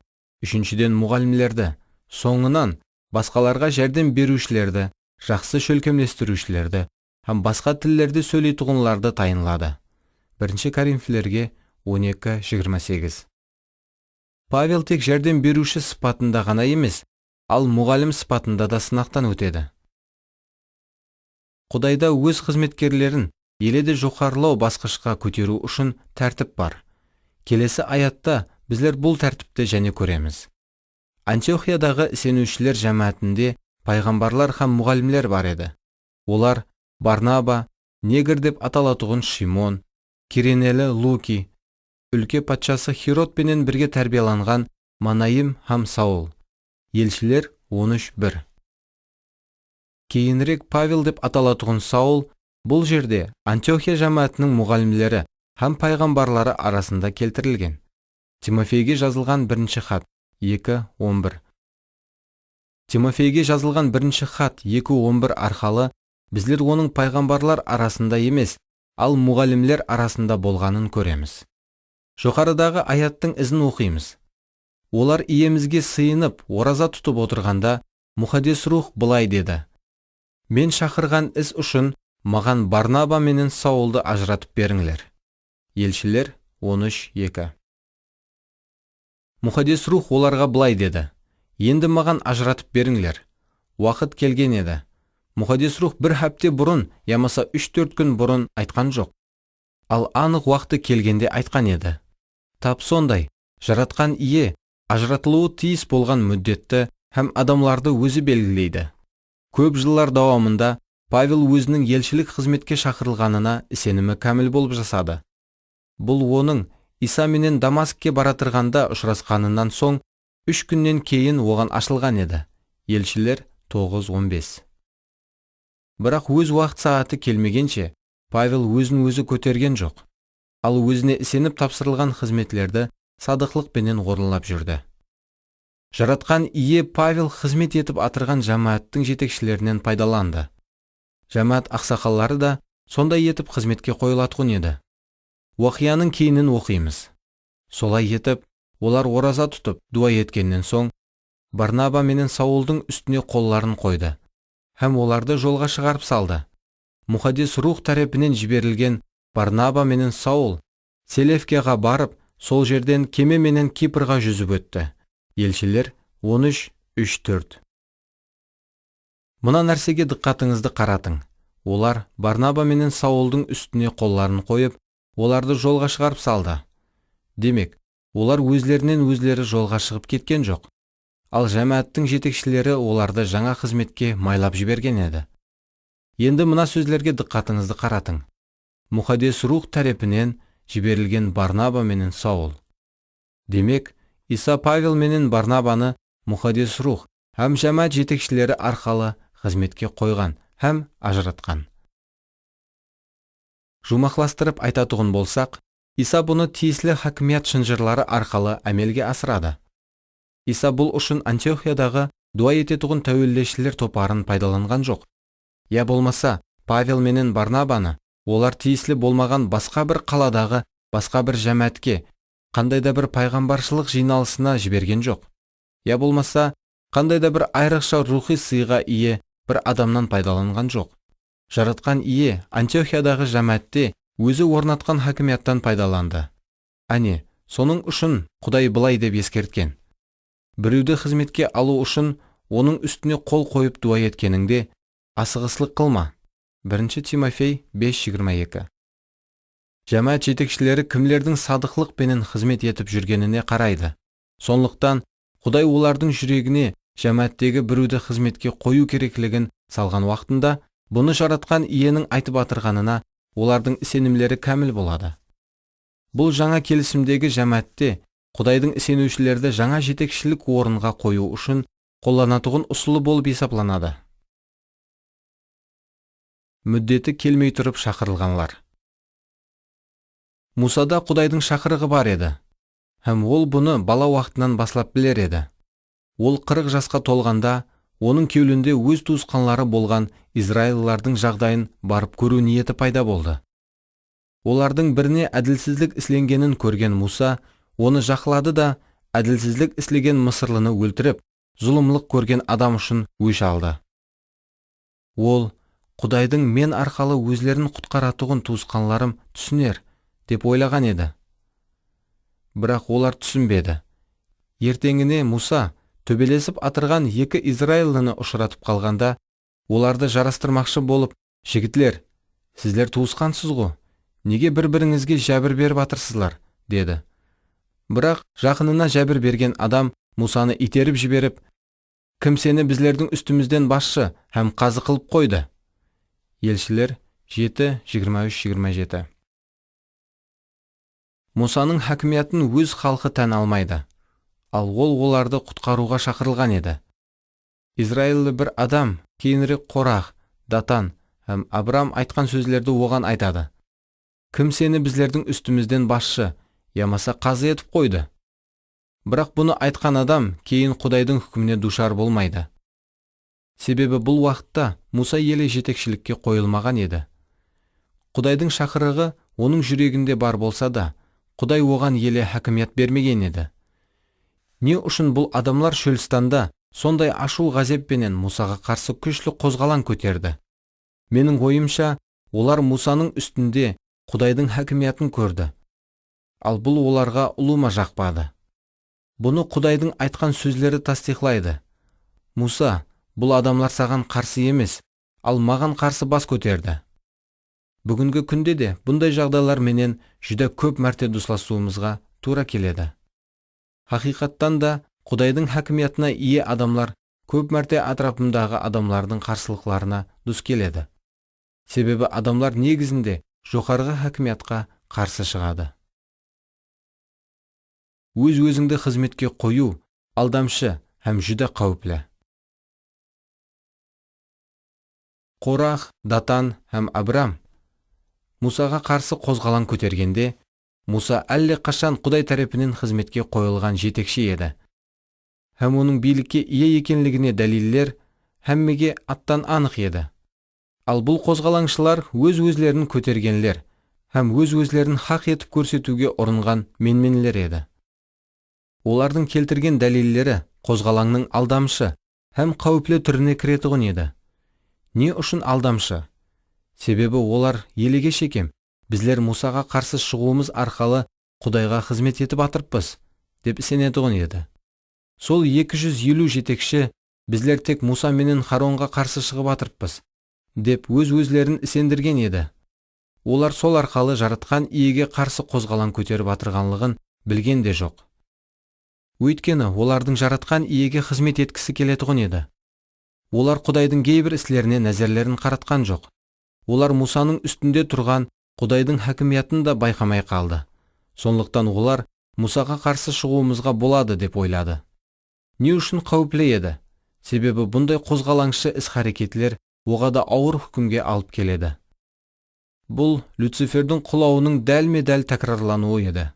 үшіншіден мұғалімлерді, соңынан басқаларға жәрдем берушілерді, жақсы шөлкемлестірушілерді, һәм басқа тілдерді сөйлейтұғынларды тайынлады. 1 Коринфилерге 12:28. Павел тек жәрдем беруші сыпатында ғана емес, ал мұғалім сыпатында да сынақтан өтеді. Құдайда өз қызметкерлерін еледе жоғарылау басқышқа көтеру үшін тәртіп бар. Келесі аятта біздер бұл тәртіпті және көреміз. Антиохиядағы сенушілер жамаатінде пайғамбарлар һәм мұғалімлер бар еді. Олар Барнаба, негр деп аталатұғын Шимон, Киренелі Луки, өлке патшасы Хиродпенен бірге тәрбияланған Манаим һәм Саул. Елшілер 13:1. Кейінірек Павел деп аталатұғын Саул бұл жерде Антиохия жамаатының мұғалімлері һәм пайғамбарлары арасында келтірілген. Тимофейге жазылған бірінші хат 2:11. Тимофейге жазылған бірінші хат 2:11 арқалы біздер оның пайғамбарлар арасында емес, ал мұғалімлер арасында болғанын көреміз. Жоғарыдағы аяттың ізін оқимыз. Олар иемізге сыйынып, ораза тұтып отырғанда, мұхаддис рух былай деді: Мен шақырған іс үшін маған Барнаба менен Саулды ажыратып беріңлер. Елшілер 13:2. Мұхаддис рух оларға былай деді: Енді маған ажыратып беріңлер. Уақыт келген еді. Мұхаддис рух бір хапте бұрын, ямаса 3-4 күн бұрын айтқан жоқ. Ал анық уақыты келгенде айтқан еді. Тап сондай, жаратқан ие ажыратылуы тиіс болған мүддетті һәм адамларды өзі белгілейді. Көп жылдар давамында Павел өзінің елшілік қызметке шақырылғанына сенімі кәміл болып жасады. Бұл оның Иса менен Дамаскке баратырғанда ұшырасқанынан соң 3 күннен кейін оған ашылған еді. Елшілер 9:15. Бірақ өз уақыт сағаты келмегенше Павел өзін өзі көтерген жоқ. Ал өзіне сеніп тапсырылған қызметлерді садықлықпенен орындап жүрді. Жаратқан ие Павел қызмет етіп атырған жамааттың жетекшілерінен пайдаланды. Жамаат ақсақаллары да сондай етіп қызметке қойылатұғын еді. Уақияның кейінін оқимыз. Солай етіп, олар ораза тұтып, дуа еткеннен соң, Барнаба менен Саулдың үстіне қолларын қойды, һәм оларды жолға шығарып салды. Мұхаддис рух тарапынан жіберілген Барнаба менен Саул Селевкеға барып, сол жерден кеме менен Кипрға жүзіп өтті. Елшілер 13:3-4. Мұна нәрсеге диққатыңызды қаратың. Олар Барнаба менен Саулдың үстіне қолларын қойып, оларды жолға шығарып салды. Демек, олар өзлерінен өзлері жолға шығып кеткен жоқ. Ал жамааттың жетекшілері оларды жаңа қызметке майлап жіберген еді. Енді мына сөздерге диққатыңызды қаратың. Мұхаддис рух тарапынан жіберілген Барнаба менен Саул. Демек, Иса Павел менен Барнабаны мұхаддис рух һәм жамаат жетекшілері арқалы қызметке қойған һәм ажыратқан. Жұмақластырып айтатұғын болсақ, Иса бұны тиеслі хакимият шынжырлары арқалы әмелге асырады. Иса бұл үшін Антиохиядағы дуа ететұғын тәуелдешілер топарын пайдаланған жоқ. Я болмаса, Павел менен Барнабаны Олар тиеслі болмаған басқа бір қаладағы басқа бір жәмәтке, қандай да бір пайғамбаршылық жиналысына жіберген жоқ. Я болмаса, қандай да бір айрықша рухи сыйға ие бір адамнан пайдаланған жоқ. Жаратқан ие Антиохиядағы жәмәтте өзі орнатқан хакимияттан пайдаланды. Әне, соның үшін Құдай былай деп ескерткен: біреуді қызметке алу үшін оның үстіне қол қойып дуа еткеніңде асығыслық қылма. 1 Тимофей 5:22. Жәмәт жетекшілері кімлердің садықлық пенен қызмет етіп жүргеніне қарайды. Сондықтан Құдай олардың жүрегіне жәмәттегі біреуді қызметке қою керектігін салған уақытында, бұны жаратқан иенің айтып атырғанына олардың сенімдері кәміл болады. Бұл жаңа келісімдегі жәмәтте Құдайдың сенушілерді жаңа жетекшілік орынға қою үшін қолданатұғын ұсылы болып есепланады. Мүддеті келмей тұрып шақырылғанлар. Мусада Құдайдың шақырығы бар еді, һәм ол бұны бала уақытынан баслап білер еді. Ол 40 жасқа толғанда, оның кеулінде өз туысқанлары болған израильлардың жағдайын барып көру ниеті пайда болды. Олардың біріне әділсізлік ісленгенін көрген Муса оны жақлады да, әділсізлік ісілеген мысырлыны өлтіріп, зұлымлық көрген адам үшін өш алды. Ол, Құдайдың мен арқалы өзлерін құтқаратұғын туысқанларым түсінер деп ойлаған еді. Бірақ олар түсінбеді. Ертеңіне Муса төбелесіп атырған екі израильлыны ұшыратып қалғанда, оларды жарастырмақшы болып: «Жігітлер, сіздер туысқансыз ғой, неге бір-біріңізге жәбір беріп атырсызлар?» деді. Бірақ жақынына жәбір берген адам Мусаны итеріп жіберіп: «Кім сені біздердің үстімізден басшы һәм қазы қылып қойды?» Елшілер 7:23-27. Мусаның хакимиятын өз халқы тән алмайды, ал ол оларды құтқаруға шақырылған еді. Израильлі бір адам кейінірек Қорах, Датан һәм Абрам айтқан сөздерді оған айтады: «Кім сені біздердің үстімізден басшы, ямаса қазы етіп қойды?» Бірақ бұны айтқан адам кейін Құдайдың хүкіміне душар болмайды. Себебі бұл уақытта Муса елі жетекшілікке қойылмаған еді. Құдайдың шақырығы оның жүрегінде бар болса да, Құдай оған елі хакимият бермеген еді. Не үшін бұл адамлар шөлстанда сондай ашу ғазеппенен Мусаға қарсы күшлі қозғалаң көтерді? Менің ойымша, олар Мусаның үстінде Құдайдың хакимиятын көрді. Ал бұл оларға ұлыма жақпады. Бұны Құдайдың айтқан сөздері тастиқлайды: «Муса, бұл адамлар саған қарсы емес, ал маған қарсы бас көтерді». Бүгінгі күнде де бұндай жағдайлар менен жүдә көп мәрте дусласуымызға тура келеді. Хақиқаттан да Құдайдың хакимиятына ие адамлар көп мәрте атрапымдағы адамлардың қарсылықларына дус келеді. Себебі адамлар негізінде жоғарғы хакимиятқа қарсы шығады. Өз-өзіңді қызметке қою алдамшы һәм жүдә қауіплі. Қорах, Датан һәм Абрам Мусаға қарсы қозғалаң көтергенде, Муса әлі қашан Құдай тарапынан қызметке қойылған жетекші еді. Һәм оның билікке ие екенлігіне дәлелдер һәммеге аттан анық еді. Ал бұл қозғалаңшылар өз-өзлерін көтергенлер һәм өз-өзлерін хақ етіп көрсетуге ұрынған менменлер еді. Олардың келтірген дәлелдері қозғалаңның алдамшы һәм қауіплі түріне кіретұғын еді. Не үшін алдамшы? Себебі олар елеге шекем, біздер Мусаға қарсы шығуымыз арқалы Құдайға қызмет етіп атырппыз деп сенетұғын еді. Сол 250 жетекші біздер тек Муса менен Харонға қарсы шығып атырппыз деп өз-өзлерін сендірген еді. Олар сол арқалы жаратқан иеге қарсы қозғалаң көтеріп атырғанлығын білген де жоқ. Өйткені олардың жаратқан иеге қызмет еткісі келетұғын еді. Олар Құдайдың кейбір іслеріне нәзерлерін қаратқан жоқ. Олар Мусаның үстінде тұрған Құдайдың хакимиятын да байқамай қалды. Сондықтан олар Мусаға қарсы шығуымызға болады деп ойлады. Не үшін қауіплі еді? Себебі бұндай қозғалаңшы іс-харекетлер оғада ауыр хүкімге алып келеді. Бұл Люцифердің құлауының дәлме-дәл тәкрарлануы еді.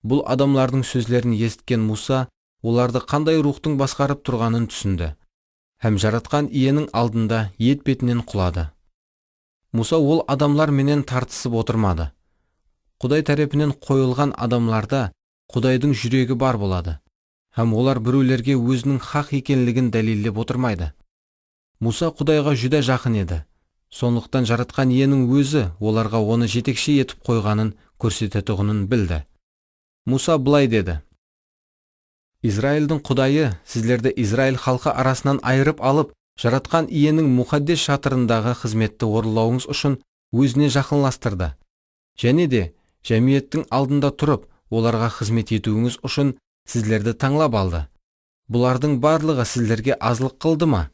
Бұл адамлардың сөзлерін есткен Муса оларды қандай рухтың басқарып тұрғанын түсінді. Һәм жаратқан иенің алдында етбетінен құлады. Муса ол адамлар менен тартысып отырмады. Құдай тарапынан қойылған адамларда Құдайдың жүрегі бар болады. Һәм олар біреулерге өзінің хақ екенлігін дәлелдеп отырмайды. Муса Құдайға жүдә жақын еді. Сондықтан жаратқан иенің өзі оларға оны жетекші етіп қойғанын көрсететұғынын білді. Муса былай деді: Израильдің Құдайы сіздерді Израиль халқы арасынан айырып алып, жаратқан иенің мұқаддес шатырындағы қызметті орындауыңыз үшін өзіне жақынластырды. Және де жәмиеттің алдында тұрып, оларға қызмет етуіңіз үшін сіздерді таңлап алды. Бұлардың барлығы сіздерге азлық қылды ма?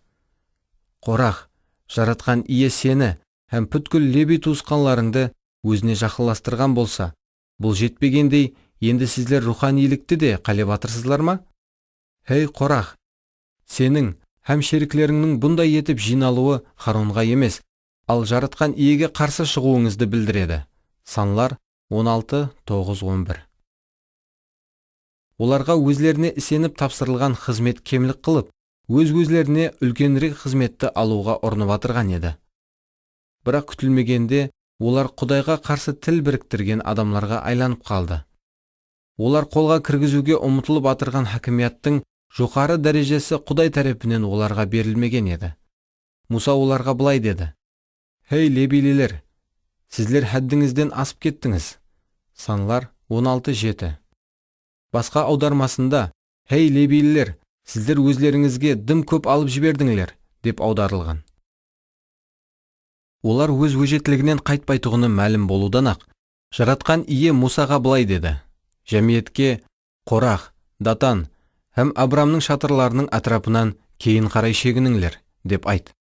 Қорах, жаратқан ие сені һәм бүткіл Леви туысқанларыңды өзіне жақынластырған болса, бұл жетпегендей, енді сіздер руханилікті де қалеп атырсызлар ма? Хей Қорах, сенің һәм шеріклеріңнің бұндай етіп жиналуы Харонға емес, ал жаратқан иеге қарсы шығуыңызды білдіреді. Санлар 16:9-11. Оларға өзлеріне ісеніп тапсырылған қызмет кемлік қылып, өз-өзлеріне үлкенірек қызметті алуға ұрынып атырған еді. Бірақ күтілмегенде олар Құдайға қарсы тіл біріктірген адамларға айланып қалды. Олар қолға кіргізуге ұмытылып атырған хакимияттың жоғары дәрежесі Құдай тарапынан оларға берілмеген еді. Муса оларға былай деді: Хей лебилелер, сіздер хәддіңізден асып кеттіңіз. Санлар 16:7. Басқа аудармасында Хей лебилелер, сіздер өзлеріңізге дым көп алып жібердіңлер деп аударылған. Олар өз өжеттілігінен қайтпайтұғыны мәлім болудан-ақ, жаратқан ие Мусаға былай деді: Жәмиетке Қорах, Датан һәм Абрамның шатырларының атрапынан кейін қарай шегініңлер деп айт.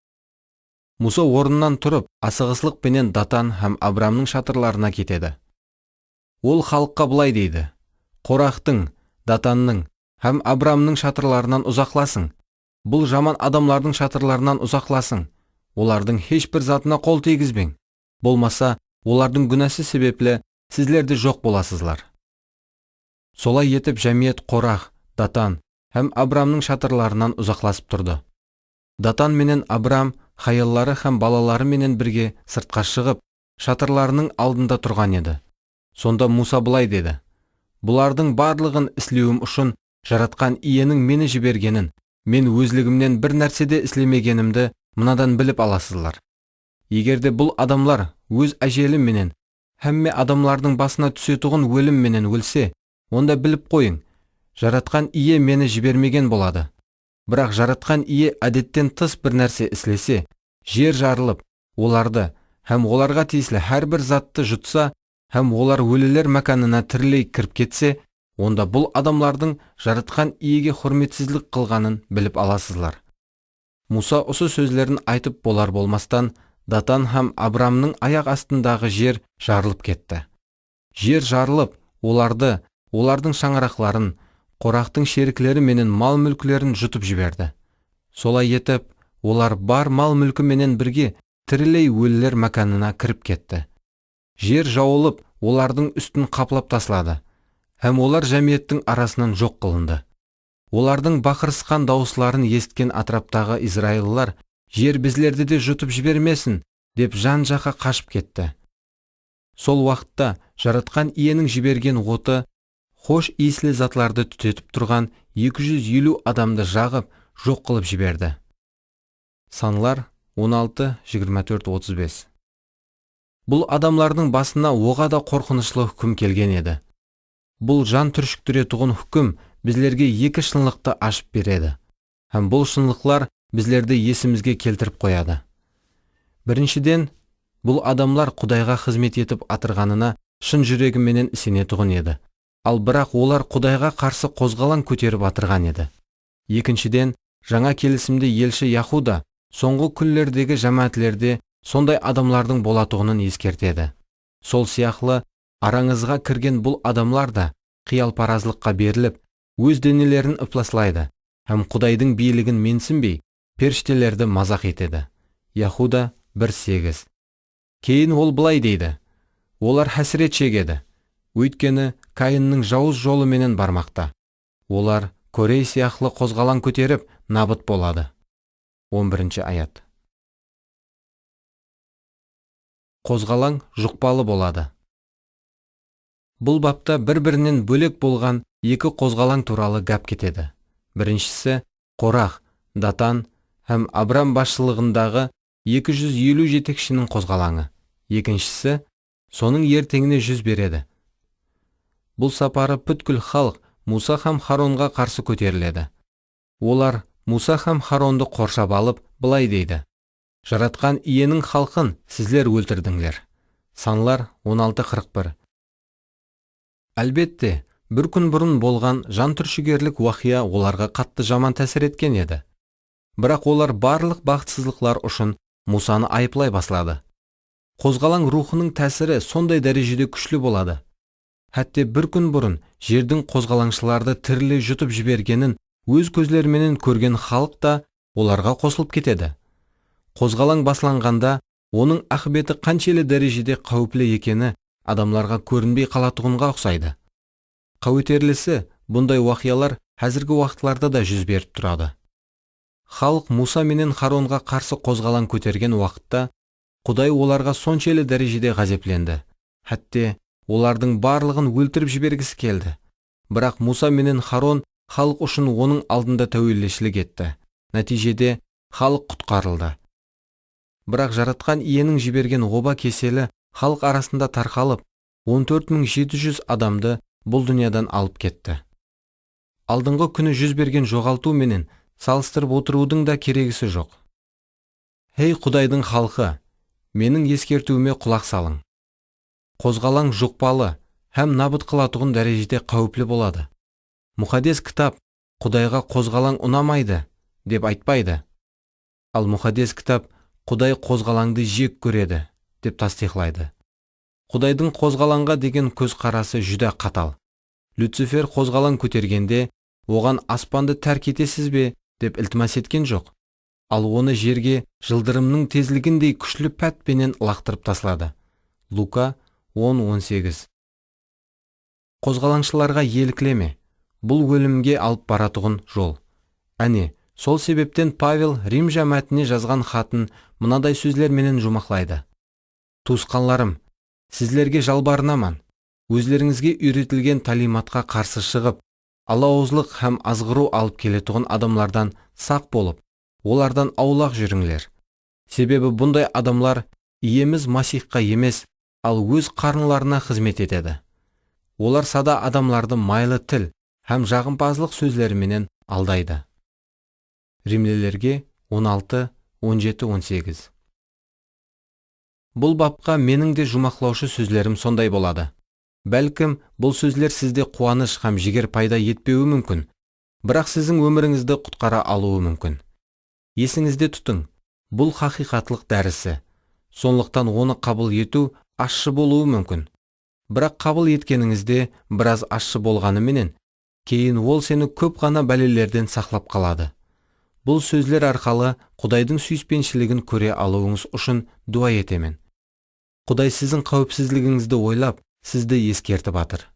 Муса орнынан тұрып, асығыслық пенен Датан һәм Абрамның шатырларына кетеді. Ол халыққа былай дейді: Қорахтың, Датанның һәм Абрамның шатырларынан ұзақласың. Бұл жаман адамлардың шатырларынан ұзақласың. Олардың ешбір затына қол тегізбең. Болмаса, олардың күнәсі себеплі сіздерді жоқ боласызлар. Солай етіп жәмиет Қорах, Датан һәм Абрамның шатырларынан ұзақласып тұрды. Датан менен Абрам хаяллары һәм балалары менен бірге сыртқа шығып, шатырларының алдында тұрған еді. Сонда Муса былай деді: Бұлардың барлығын іслеуім үшін жаратқан иенің мені жібергенін, мен өзлігімнен бір нәрседе іслемегенімді мынадан біліп аласызлар. Егерде бұл адамлар өз әжелі менен һәмме адамлардың басына түсетұғын өлім менен өлсе, онда біліп қойың, жаратқан ие мені жібермеген болады. Бірақ жаратқан ие әдеттен тыс бір нәрсе іслесе, жер жарылып, оларды һәм оларға тиесілі әрбір затты жұтса, һәм олар өлілер мәканына тірілей кіріп кетсе, онда бұл адамлардың жаратқан иеге хөрметсізлік қылғанын біліп аласызлар. Муса осы сөзлерін айтып болар болмастан, Датан һәм Абрамның аяқ астындағы жер жарылып кетті. Жер жарылып, оларды, олардың шаңырақларын, Қорахтың шеріклері менен мал мүлкілерін жұтып жіберді. Солай етіп, олар бар мал мүлкі менен бірге тірілей өлілер мәканына кіріп кетті. Жер жауылып, олардың үстін қаплап таслады, һәм олар жәмиеттің арасынан жоқ қылынды. Олардың бақырысқан дауысларын есткен атраптағы израилылар, жер біздерді де жұтып жібермесін, деп жан-жаққа қашып кетті. Сол уақытта жаратқан иенің жіберген оты хош иіслі затларды түтетіп тұрған 250 адамды жағып, жоқ қылып жіберді. Санлар 16:24-35. Бұл адамлардың басына оға да қорқынышлы хүкім келген еді. Бұл жан түршіктіретұғын хүкім біздерге екі шынлықты ашып береді. Һәм бұл шынлықлар біздерді есімізге келтіріп қояды. Біріншіден, бұл адамлар Құдайға қызмет етіп атырғанына шын жүрегіменен ісенетұғын еді. Ал бірақ олар Құдайға қарсы қозғалаң көтеріп атырған еді. Екіншіден, жаңа келісімде елші Яхуда соңғы күнлердегі жамаатлерде сондай адамлардың болатұғынын ескертеді. Сол сияқлы араңызға кірген бұл адамлар да қиялпаразлыққа беріліп, өз денелерін ыпласлайды, һәм Құдайдың бийлігін менсінбей, періштелерді мазақ етеді. Яхуда 1:8. Кейін ол былай дейді: Олар хәсірет шегеді, өйткені Каинның жауыз жолы менен бармақта. Олар Корей сияқлы қозғалаң көтеріп, набыт болады. 11 аят. қозғалаң жұқпалы болады. Бұл бапта бір-бірінен бөлек болған екі қозғалаң туралы гәп кетеді. Біріншісі Қорах, Датан һәм Абрам басшылығындағы 250 жетекшінің қозғалаңы. Екіншісі соның ертеңіне жүз береді. Бұл сапары бүткіл халық Муса һәм Харонға қарсы көтеріледі. Олар Муса һәм Харонды қоршап алып, былай дейді: Жаратқан иенің халқын сізлер өлтірдіңдер. Санлар 16:41. Әлбетте, бір күн бұрын болған жан түршігерлік уақия оларға қатты жаман тәсір еткен еді. Бірақ олар барлық бақытсыздықтар үшін Мусаны айыплай бастады. Қозғалаң рухының тәсірі сондай дәрежеде күшлі болады. Хәтте бір күн бұрын жердің қозғалаңшыларды тірілей жұтып жібергенін өз көзлеріменен көрген халық та оларға қосылып кетеді. Қозғалаң басланғанда оның ақыбеті қаншелі дәрежеде қауіплі екені адамларға көрінбей қалатұғынға ұқсайды. Қауетерлісі, бұндай уақиялар қазіргі уақытларда да жүз беріп тұрады. Халық Муса менен Харонға қарсы қозғалаң көтерген уақытта Құдай оларға соншелі дәрежеде ғазепленді. Хәтте олардың барлығын өлтіріп жібергісі келді. Бірақ Муса менен Харон халық үшін оның алдында тәуелділік етті. Нәтижеде халық құтқарылды. Бірақ жаратқан иенің жіберген оба кеселі халық арасында тарқалып, 14700 адамды бұл дүниядан алып кетті. Алдыңғы күні жүз берген жоғалту менен салыстырып отырудың да керегісі жоқ. Хей Құдайдың халқы, менің ескертуіме құлақ салың. Қозғалаң жұқпалы һәм набыт қылатұғын дәрежеде қауіплі болады. Мұхаддес кітап Құдайға қозғалаң ұнамайды деп айтпайды. Ал Мұхаддес кітап Құдай қозғалаңды жек көреді деп тастиқлайды. Құдайдың қозғалаңға деген көзқарасы жүдә қатал. Люцифер қозғалаң көтергенде, оған аспанды тәрк етесіз бе деп iltimos еткен жоқ. Ал оны жерге жылдырымның тезлігіндей күшлі пәтпенен лақтырып таслады. Лука 10:18. Қозғалаңшыларға еліклеме. Бұл өлімге алып баратұғын жол. Әне, сол себептен Павел Рим жәмәтіне жазған хатын мынадай сөздерменен жұмақлайды. Туысқанларым, сіздерге жалбарынамын. Өзлеріңізге үйретілген талиматқа қарсы шығып, алауыздық һәм азғыру алып келетұғын адамлардан сақ болып, олардан аулақ жүріңлер. Себебі бұндай адамлар иеміз Масихқа емес, ал өз қарныларына қызмет етеді. Олар сада адамларды майлы тіл һәм жағымпазлық сөздеріменен алдайды. Римлілерге 16:17-18. Бұл бапқа менің де жұмақлаушы сөзлерім сондай болады. Бәлкім, бұл сөзлер сізде қуаныш һәм жігер пайда етпеуі мүмкін, бірақ сіздің өміріңізді құтқара алуы мүмкін. Есіңізде тұтың, бұл хақиқатлық дәрісі. Сондықтан оны қабыл ету ашшы болуы мүмкін. Бірақ қабыл еткеніңізде біраз ашшы болғанымен, кейін ол сені көп ғана бәлелерден сақлап қалады. Бұл сөзлер арқалы Құдайдың сүйіспеншілігін көре алуыңыз үшін дуа етемін. Құдай сіздің қауіпсіздігіңізді ойлап, сізді ескертіп атыр.